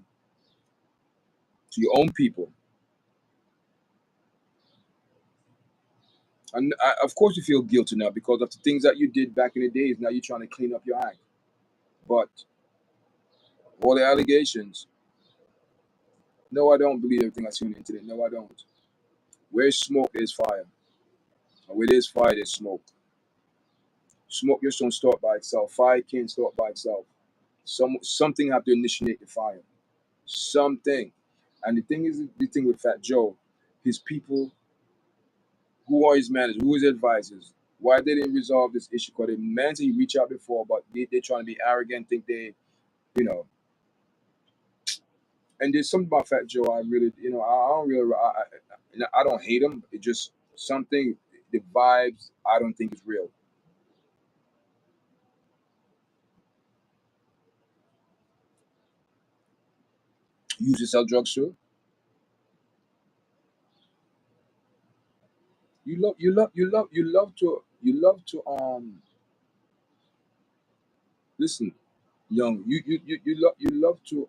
to your own people. And of course you feel guilty now because of the things that you did back in the days. Now you're trying to clean up your act. But all the allegations, no, I don't believe everything I see on the internet. No, I don't. Where's smoke, there's fire. And where there's fire, there's smoke. Smoke just don't start by itself. Fire can't start by itself. Something have to initiate the fire. Something. And the thing is, the thing with Fat Joe, his people, who are his managers, who are his advisors, why they didn't resolve this issue? Because the man said he reached out before, but they trying to be arrogant, think they, you know. And there's something about Fat Joe I really, I don't really, I don't hate him. It just something, the vibes, I don't think is real. You used to sell drugs too. You love to listen, young. You love to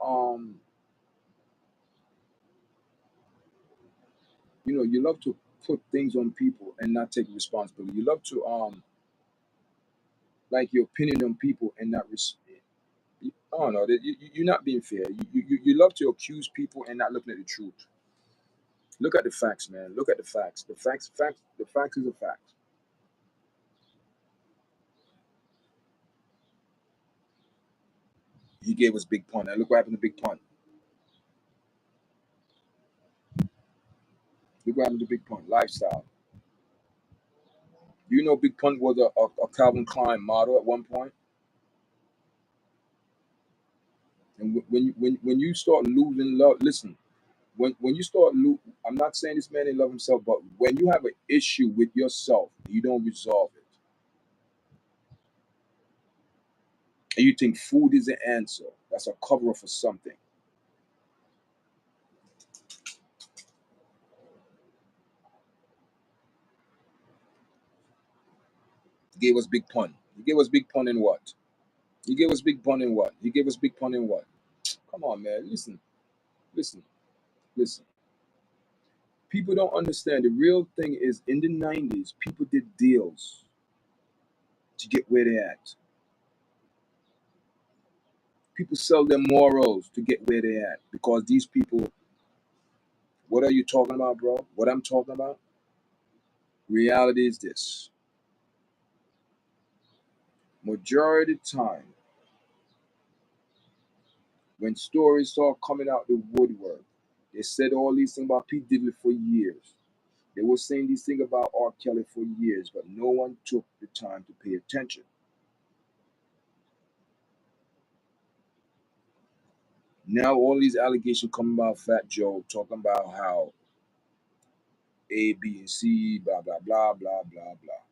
you love to put things on people and not take responsibility. You love to like your opinion on people and not I don't know. You're not being fair. You love to accuse people and not looking at the truth. Look at the facts, man. Look at the facts. The facts is a fact. He gave us Big Pun. And look what happened to Big Pun. Look what happened to Big Pun. Lifestyle. You know Big Pun was a Calvin Klein model at one point. And when you start losing love, listen, when you start I'm not saying this man didn't love himself, but when you have an issue with yourself, you don't resolve it. And you think food is the answer. That's a cover for something. He gave us Big Pun. He gave us Big Pun in what? He gave us Big Pun in what? He gave us Big Pun in what? Come on, man. Listen, listen, listen. People don't understand. The real thing is in the 90s, people did deals to get where they at. People sell their morals to get where they at. Because these people, what are you talking about, bro? What I'm talking about? Reality is this. Majority of the time, when stories start coming out the woodwork, they said all these things about Pete Diddy for years. They were saying these things about R. Kelly for years, but no one took the time to pay attention. Now all these allegations coming about Fat Joe, talking about how A, B, and C, blah, blah, blah, blah, blah, blah.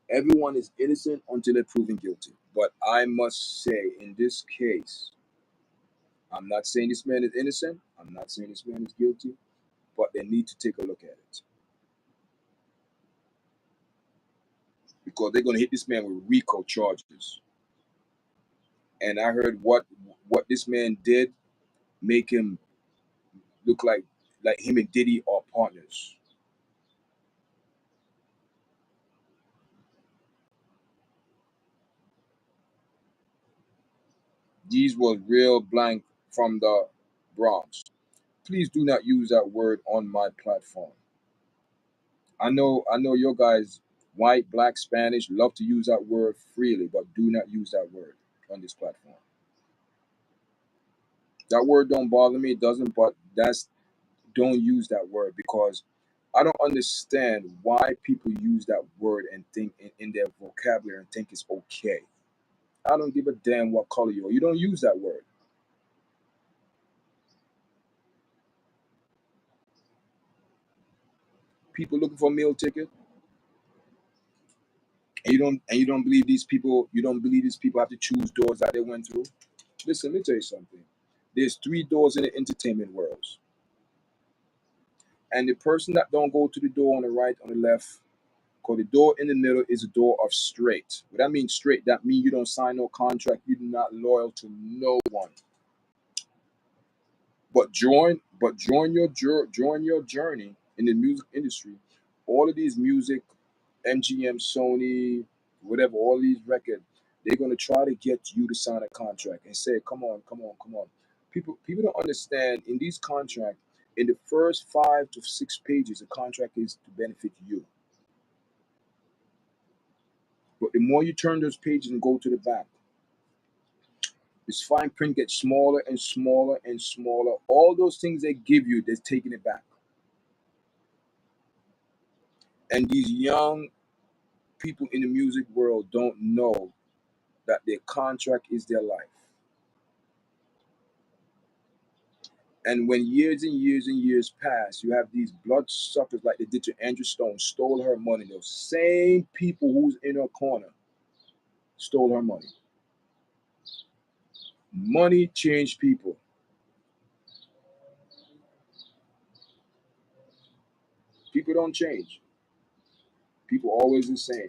Everyone is innocent until they're proven guilty. But I must say, in this case, I'm not saying this man is innocent. I'm not saying this man is guilty, but they need to take a look at it because they're going to hit this man with RICO charges. And I heard what this man did make him look like him and Diddy are partners. These was real blank from the Bronx. Please do not use that word on my platform. I know your guys, white, black, Spanish, love to use that word freely, but do not use that word on this platform. That word don't bother me, it doesn't, but that's don't use that word because I don't understand why people use that word and think in their vocabulary and think it's okay. I don't give a damn what color you are. You don't use that word. People looking for a meal ticket, and you don't believe these people. You don't believe these people have to choose doors that they went through. Listen, let me tell you something. There's three doors in the entertainment world, and the person that don't go to the door on the right, on the left, because the door in the middle is a door of straight. What that means straight, that means you don't sign no contract, you're not loyal to no one. But join your journey in the music industry. All of these music, MGM, Sony, whatever, all these records, they're gonna try to get you to sign a contract and say, come on, come on, come on. People don't understand in these contracts, in the first 5 to 6 pages, the contract is to benefit you. But the more you turn those pages and go to the back, This fine print gets smaller and smaller and smaller. All those things they give you, they're taking it back. And these young people in the music world don't know that their contract is their life. And when years and years and years pass, you have these bloodsuckers like they did to Andrew Stone, stole her money. Those same people who's in her corner stole her money. Money changed people. People don't change. People always the same.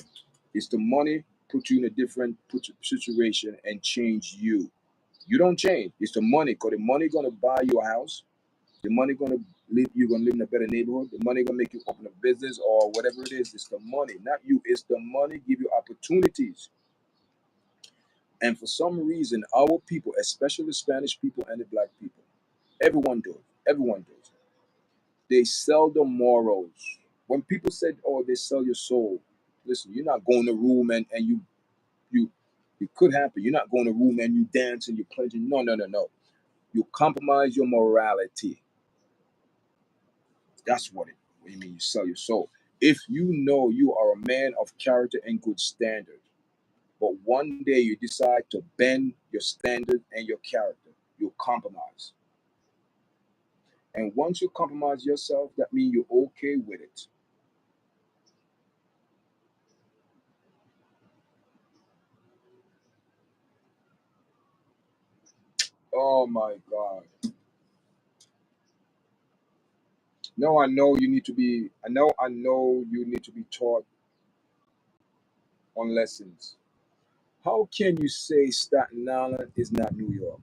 It's the money put you in a different situation and change you. You don't change. It's the money, because the money gonna buy you a house. The money gonna live. You're gonna live in a better neighborhood. The money gonna make you open a business or whatever it is. It's the money, not you. It's the money give you opportunities. And for some reason, our people, especially the Spanish people and the black people, everyone does. Everyone does. They sell the morals. When people said, "Oh, they sell your soul," listen, you're not going to room and you it could happen. You're not going to room and you dance and you're pledging. No, no, no, no. You compromise your morality. That's what you mean. You sell your soul. If you know you are a man of character and good standard, but one day you decide to bend your standard and your character, you compromise. And once you compromise yourself, that means you're okay with it. Oh my God. No, I know you need to be taught on lessons. How can you say Staten Island is not New York?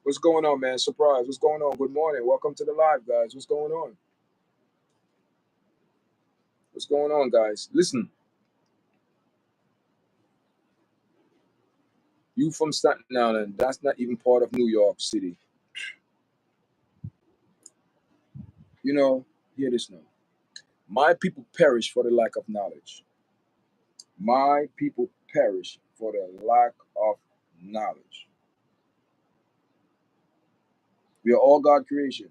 What's going on, man? Surprise. What's going on? Good morning. Welcome to the live, guys. What's going on? What's going on, guys? Listen, you from Staten Island, that's not even part of New York City. You know, hear this now. My people perish for the lack of knowledge. My people perish for the lack of knowledge. We are all God creation.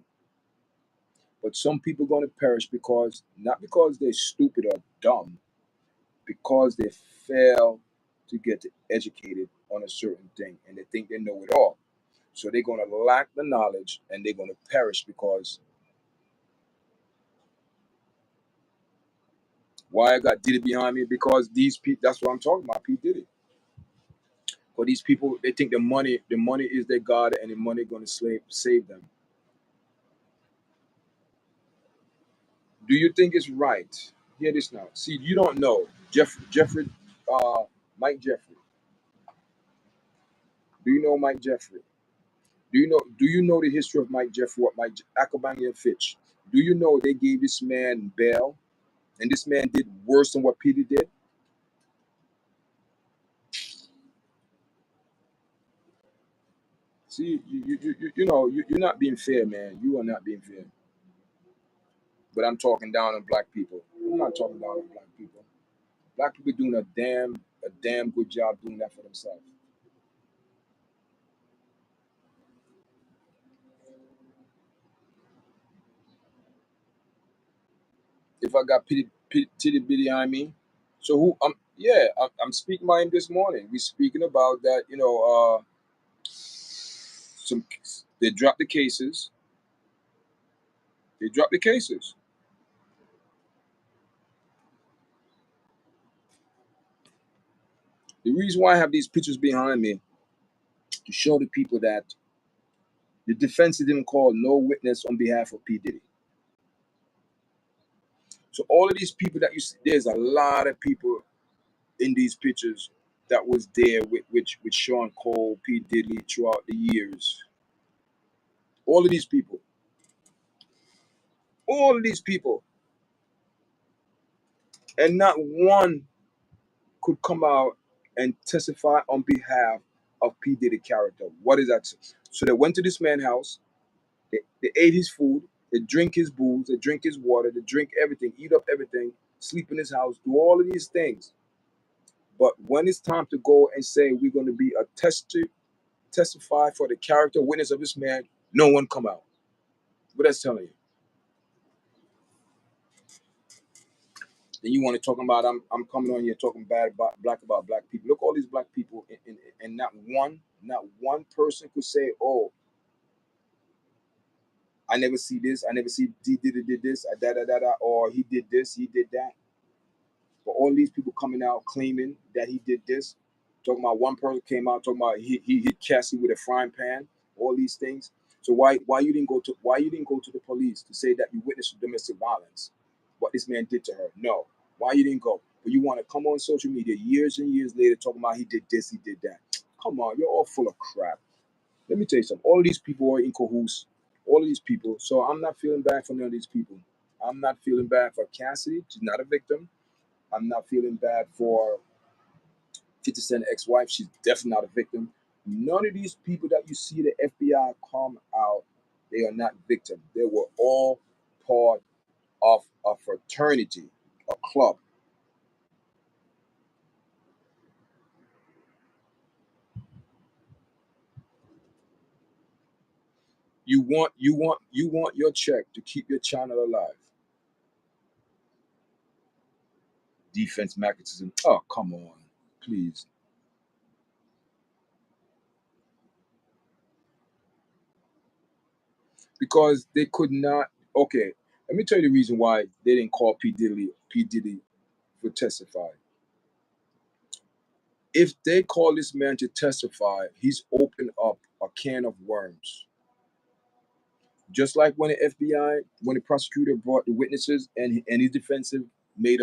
But some people are going to perish because, not because they're stupid or dumb, because they fail to get educated on a certain thing and they think they know it all. So they're going to lack the knowledge and they're going to perish because why I got Diddy behind me? Because these people, that's what I'm talking about, P. Diddy. For these people, they think the money is their God and the money going to save them. Do you think it's right? Hear this now. See, you don't know. Jeffrey, uh, Mike Jeffrey. Do you know Mike Jeffrey? Do you know the history of Mike Jeffrey, what Mike Ackerman and Fitch? Do you know they gave this man bail and this man did worse than what Peter did? See, you're not being fair, man. You are not being fair. But I'm talking down on black people. I'm not talking down on black people. Black people doing a damn good job doing that for themselves. If I got titty bitty behind me, so who? Yeah, I'm speaking my him this morning. We speaking about that. Some they dropped the cases. They dropped the cases. The reason why I have these pictures behind me to show the people that the defense didn't call no witness on behalf of P Diddy. So all of these people that you see, there's a lot of people in these pictures that was there with Sean Cole, P Diddy throughout the years. All of these people, all of these people, and not one could come out and testify on behalf of P Diddy character. What is that? So they went to this man's house. They ate his food, they drink his booze, they drink his water, they drink everything, eat up everything, sleep in his house, do all of these things. But when it's time to go and say we're going to be a tester, testify for the character witness of this man, no one come out. What that's telling you. Then you want to talk about I'm coming on here talking bad about black people. Look, all these black people, and not one person could say, oh, I never see this, I never see Diddy did this, or he did this, he did that. But all these people coming out claiming that he did this, talking about one person came out talking about he hit Cassie with a frying pan, all these things. So why you didn't go to the police to say that you witnessed domestic violence, what this man did to her? No. Why you didn't go? But you want to come on social media years and years later talking about he did this, he did that. Come on, you're all full of crap. Let me tell you something. All of these people are in cahoots. All of these people. So I'm not feeling bad for none of these people. I'm not feeling bad for Cassidy. She's not a victim. I'm not feeling bad for 50 Cent ex-wife. She's definitely not a victim. None of these people that you see the FBI come out, they are not victims. They were all part of a fraternity, a club. You want your check to keep your channel alive. Defense mechanism. Oh, come on, please. Because they could not. Okay, let me tell you the reason why they didn't call P Diddy for testify. If they call this man to testify, he's opened up a can of worms. Just like when the FBI, when the prosecutor brought the witnesses and his defensive made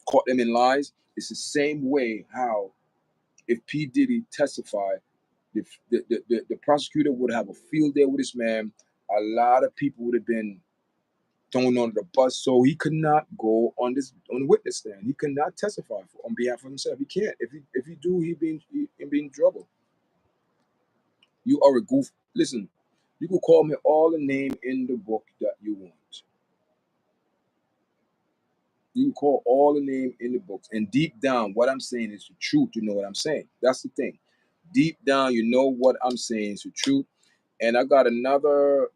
caught them in lies, it's the same way how if P Diddy testified, the prosecutor would have a field day with this man. A lot of people would have been thrown under the bus, so he could not go on the witness stand. He could not testify on behalf of himself. He can't. If he do, he be in trouble. You are a goof. Listen, you can call me all the name in the book that you want. You can call all the name in the books, and deep down, what I'm saying is the truth. You know what I'm saying? That's the thing. Deep down, you know what I'm saying is the truth. And I got another.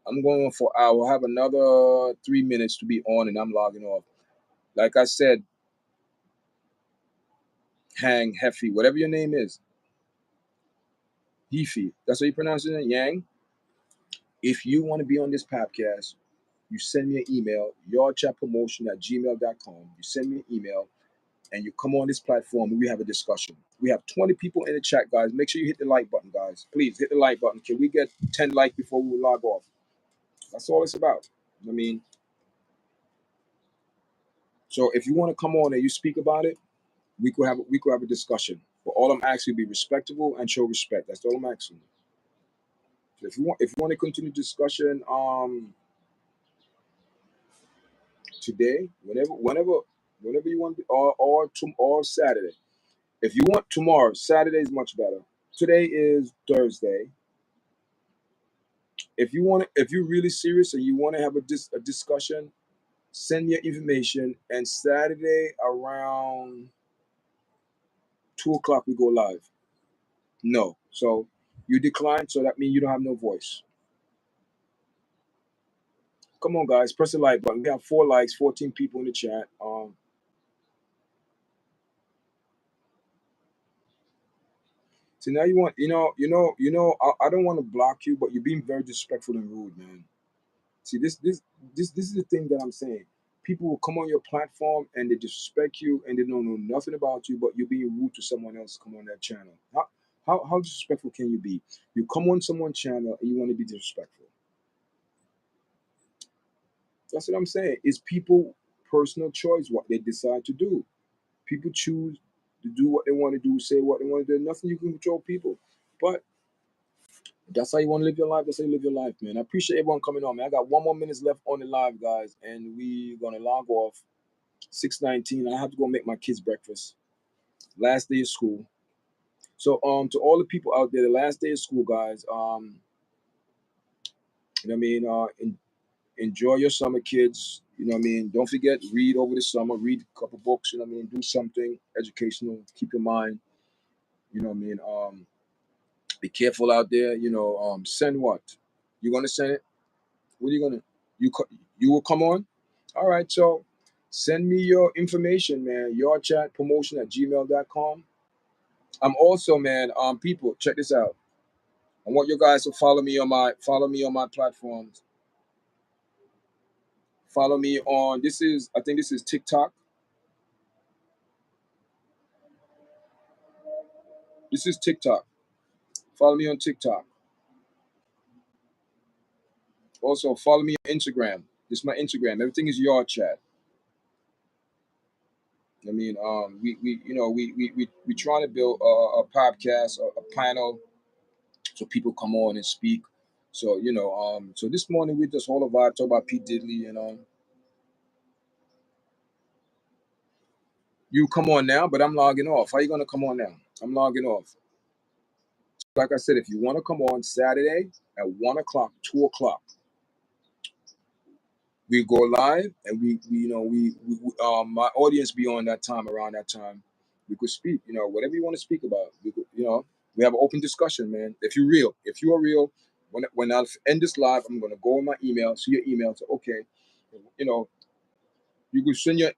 I'm going for. I will have another 3 minutes to be on, and I'm logging off. Like I said, Hang, Heffy, whatever your name is, Hefe. That's how you pronounce it, Yang. If you want to be on this podcast, you send me an email, yardchatpromotion@gmail.com. You send me an email, and you come on this platform, and we have a discussion. We have 20 people in the chat, guys. Make sure you hit the like button, guys. Please hit the like button. Can we get 10 likes before we log off? That's all it's about. I mean, so if you want to come on and you speak about it, we could have a discussion. But all I'm asking you be respectable and show respect. That's all I'm asking. So if you want to continue discussion today, whenever you want, or Saturday. If you want tomorrow, Saturday is much better. Today is Thursday. If you're really serious and you want to have a discussion, send your information. And Saturday around 2 o'clock we go live. No, so you decline, so that means you don't have no voice. Come on, guys, press the like button. We have 4 likes, 14 people in the chat. So now you want, I don't want to block you, but you're being very disrespectful and rude, man. See, this is the thing that I'm saying. People will come on your platform and they disrespect you and they don't know nothing about you, but you're being rude to someone else come on that channel. How disrespectful can you be? You come on someone's channel and you want to be disrespectful. That's what I'm saying. It's people personal choice what they decide to do. People choose to do what they want to do, say what they want to do. Nothing you can control people. But that's how you want to live your life. That's how you live your life, man. I appreciate everyone coming on, man. I got 1 more minutes left on the live, guys, and we gonna log off 6:19. I have to go make my kids breakfast. Last day of school. So to all the people out there, the last day of school, guys. You know what I mean? Enjoy your summer, kids. You know what I mean? Don't forget, read over the summer. Read a couple books. You know what I mean? Do something educational. Keep your mind. You know what I mean? Be careful out there. You know, send what? You gonna send it? What are you gonna? You will come on? All right. So send me your information, man. YARDCHATpromotion@gmail.com. I'm also, man. People, check this out. I want you guys to follow me on my platforms. Follow me on I think this is TikTok. This is TikTok. Follow me on TikTok. Also follow me on Instagram. This is my Instagram. Everything is YARDCHAT. I mean, we trying to build a podcast, a panel, so people come on and speak. So so this morning we just all vibe talk about P Diddy, and you come on now, but I'm logging off. How you gonna come on now? I'm logging off. Like I said, if you want to come on Saturday at 1 o'clock, 2 o'clock, we go live, and my audience be on that time. Around that time, we could speak. Whatever you want to speak about. We have an open discussion, man. If you are real, when I end this live, I'm gonna go in my email, see your email, so okay, you know, you could send your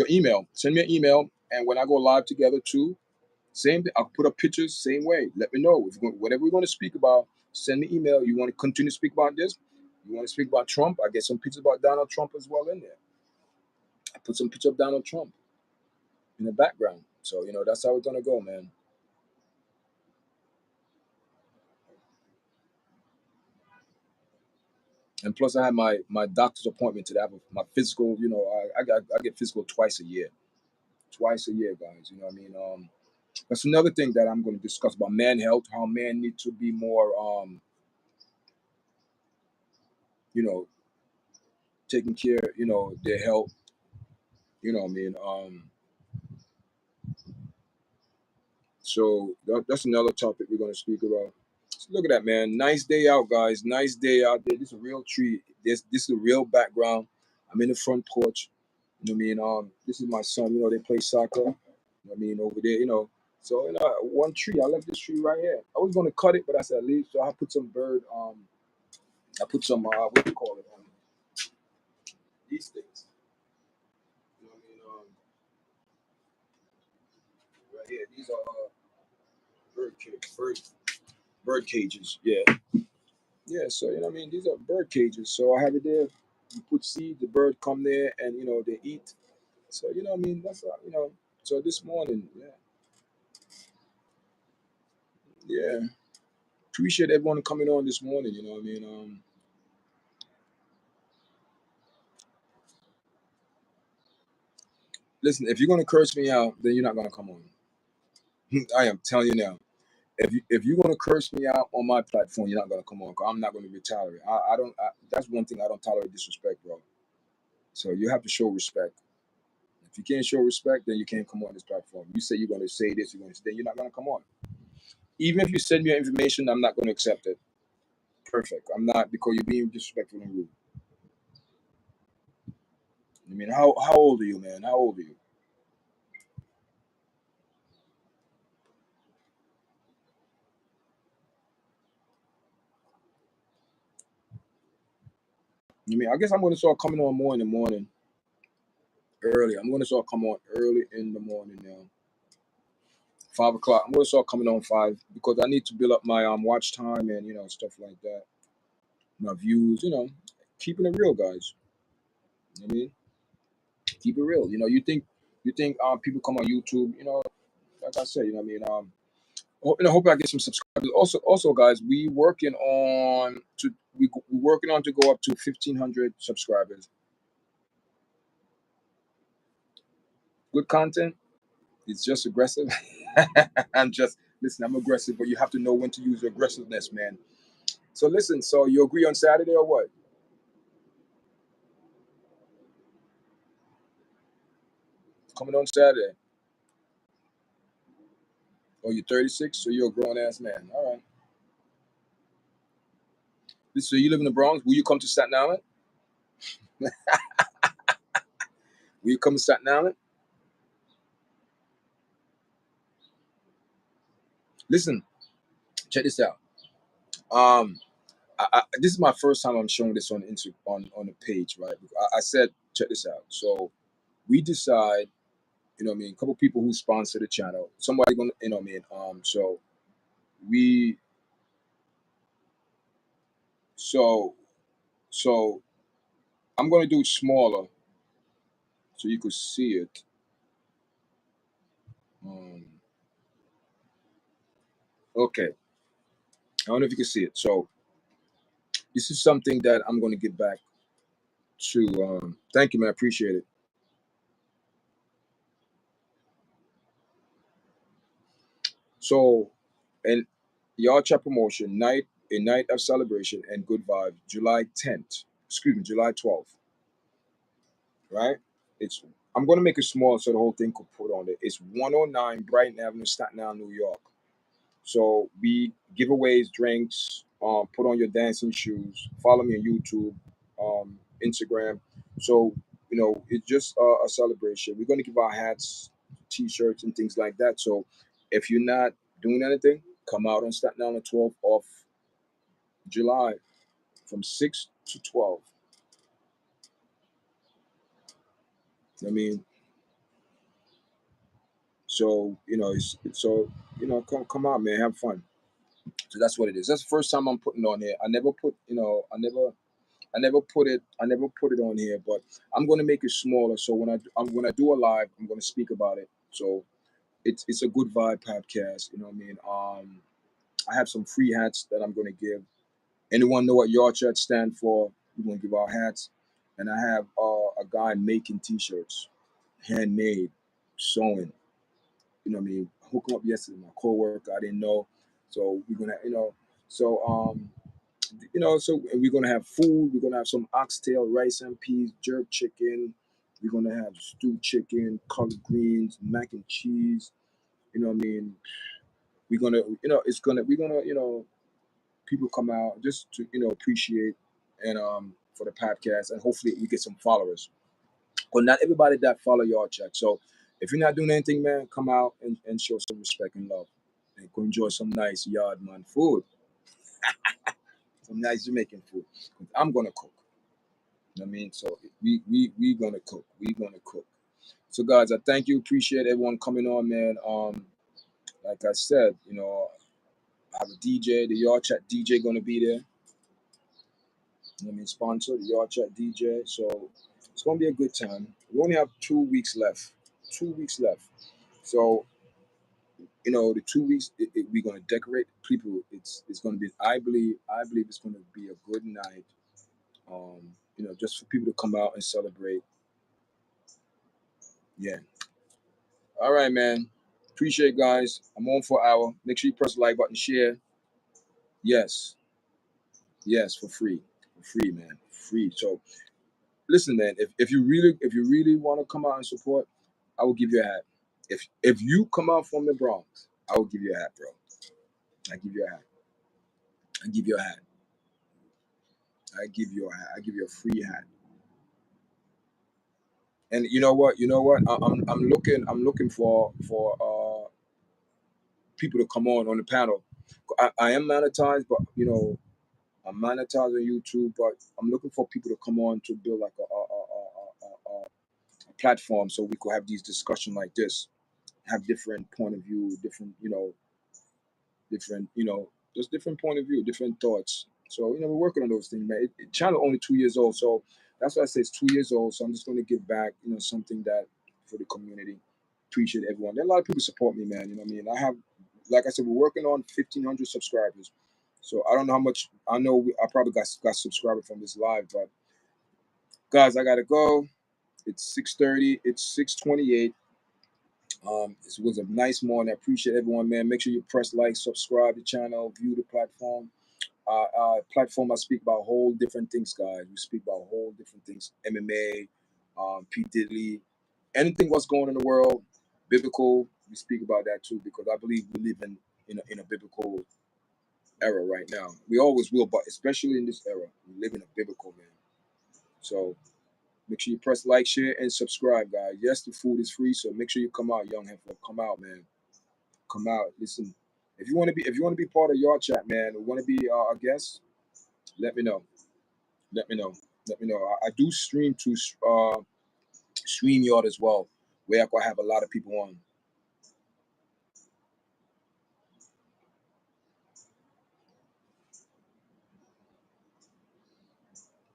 email, send me an email, and when I go live together too, same thing. I'll put up pictures, same way. Let me know whatever we're gonna speak about. Send me email. You want to continue to speak about this? You want to speak about Trump? I get some pictures about Donald Trump as well in there. I put some picture of Donald Trump in the background. So that's how it's gonna go, man. And plus, I have my doctor's appointment today. I have my physical. I get physical twice a year. Twice a year, guys. You know what I mean? That's another thing that I'm going to discuss about man health. How men need to be more, taking care. Their health. You know what I mean? So that's another topic we're going to speak about. So look at that, man. Nice day out, guys. Nice day out there. This is a real tree. This is a real background. I'm in the front porch. You know what I mean? This is my son. They play soccer. You know what I mean? Over there, So one tree. I left this tree right here. I was going to cut it, but I said leave. So I put some bird. I put some what do you call it? These things. You know what I mean? Right here. These are bird cages. Yeah. Yeah, so I mean, these are bird cages. So I have it there. You put seed, the bird come there, and they eat. So what I mean, that's So this morning, yeah. Appreciate everyone coming on this morning. You know what I mean. Listen, if you're gonna curse me out, then you're not gonna come on. I am telling you now. If you're gonna curse me out on my platform, you're not gonna come on. 'Cause I'm not gonna retaliate. I don't. That's one thing I don't tolerate disrespect, bro. So you have to show respect. If you can't show respect, then you can't come on this platform. You say you're going to say this, then you're not going to come on. Even if you send me your information, I'm not going to accept it. Perfect. I'm not, because you're being disrespectful and rude. I mean, how old are you, man? How old are you? I mean, I guess I'm going to start coming on more in the morning, early. I'm going to start coming on early in the morning now. 5 o'clock. I'm going to start coming on 5 because I need to build up my watch time and stuff like that. My views, keeping it real, guys. You know what I mean? Keep it real. You think people come on YouTube, like I said, what I mean, I hope I get some subscribers. Also, guys, we're working on to go up to 1,500 subscribers. Good content. It's just aggressive. I'm aggressive, but you have to know when to use your aggressiveness, man. So listen. So you agree on Saturday or what? Coming on Saturday. Oh, you're 36, so you're a grown ass man. All right. So you live in the Bronx. Will you come to Staten Island? Will you come to Staten Island? Listen. check this out. This is my first time I'm showing this on on the page, right? I said, check this out. So we decide, you know what I mean, a couple people who sponsor the channel. Somebody gonna, you know what I mean. So we, so so I'm gonna do it smaller so you could see it. Okay, I don't know if you can see it. So this is something that I'm gonna get back to. Thank you, man. I appreciate it. So, and YARDCHAT promotion night, a night of celebration and good vibes, July 10th. Excuse me, July 12th. Right? It's I'm gonna make it small so the whole thing could put on it. It's 109 Brighton Avenue, Staten Island, New York. So we giveaways, drinks, put on your dancing shoes. Follow me on YouTube, Instagram. So you know it's just a celebration. We're gonna give our hats, T-shirts, and things like that. So if you're not doing anything, come out on Staten Island 12th of July from 6 to 12. I mean, so you know, so you know, come out, man, have fun. So that's what it is. That's the first time I'm putting it on here. I never put, you know, I never put it on here, but I'm gonna make it smaller. So when I do a live, I'm gonna speak about it. So it's a good vibe podcast. You know what I mean? I have some free hats that I'm gonna give. Anyone know what YARDCHAT stand for? We're gonna give our hats, and I have a guy making T-shirts, handmade, sewing. You know what I mean? Hook him up yesterday, my coworker. I didn't know, so we're gonna, you know, so you know, so we're gonna have food. We're gonna have some oxtail, rice and peas, jerk chicken. We're gonna have stewed chicken, collard greens, mac and cheese. You know what I mean? We're gonna, you know, we're gonna, you know, people come out just to, you know, appreciate and for the podcast, and hopefully we get some followers. But not everybody that follow YARDCHAT. So if you're not doing anything, man, come out and show some respect and love, and go enjoy some nice yard man food, some nice Jamaican food. I'm gonna cook. You know what I mean? So we gonna cook. We gonna cook. So guys, I thank you. Appreciate everyone coming on, man. Like I said, you know, I have a DJ, the YARDCHAT DJ gonna be there. You know what I mean? Sponsor the YARDCHAT DJ. So it's gonna be a good time. We only have 2 weeks left. 2 weeks left. So you know, the 2 weeks we're gonna decorate people. It's gonna be. I believe it's gonna be a good night. You know, just for people to come out and celebrate. Yeah. All right, man. Appreciate it, guys. I'm on for an hour. Make sure you press the like button, share. Yes, yes, for free, man, free. So listen, man. If you really want to come out and support, I will give you a hat. If you come out from the Bronx, I will give you a hat, bro. I give you a hat. I give you a hat. I give you a hat. I give you a free hat. And you know what? You know what? I'm looking for people to come on the panel. I am monetized, but you know I'm monetized on YouTube. But I'm looking for people to come on to build like a platform so we could have these discussions like this, have different point of view, different, just different point of view, different thoughts. So we're working on those things, man. Channel only 2 years old, so that's why I say it's 2 years old. So I'm just going to give back, something that for the community. Appreciate everyone. There are a lot of people support me, man. You know what I mean? I have, like I said, we're working on 1,500 subscribers. So I don't know how much. I know I probably got subscribers from this live, but guys, I gotta go. It's 6:30. It's 6:28. It was a nice morning. I appreciate everyone, man. Make sure you press like, subscribe to the channel, view the platform. Platform, I speak about whole different things, guys. We speak about whole different things. MMA, P. Diddy, anything what's going on in the world, biblical. We speak about that too because I believe we live in a biblical era right now. We always will, but especially in this era, we live in a biblical, man. So make sure you press like, share, and subscribe, guys. Yes, the food is free, so make sure you come out, young heifer. Come out, man. Come out. Listen. If you want to be part of Yard Chat, man, or want to be a guest, let me know. Let me know. Let me know. I do stream to StreamYard as well, where I have a lot of people on.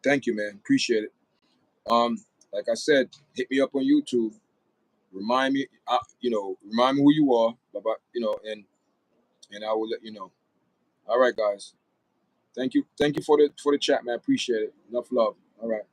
Thank you, man. Appreciate it. Like I said, hit me up on YouTube. Remind me, remind me who you are, and I will let you know. All right, guys. Thank you for the chat, man. Appreciate it. Enough love. All right.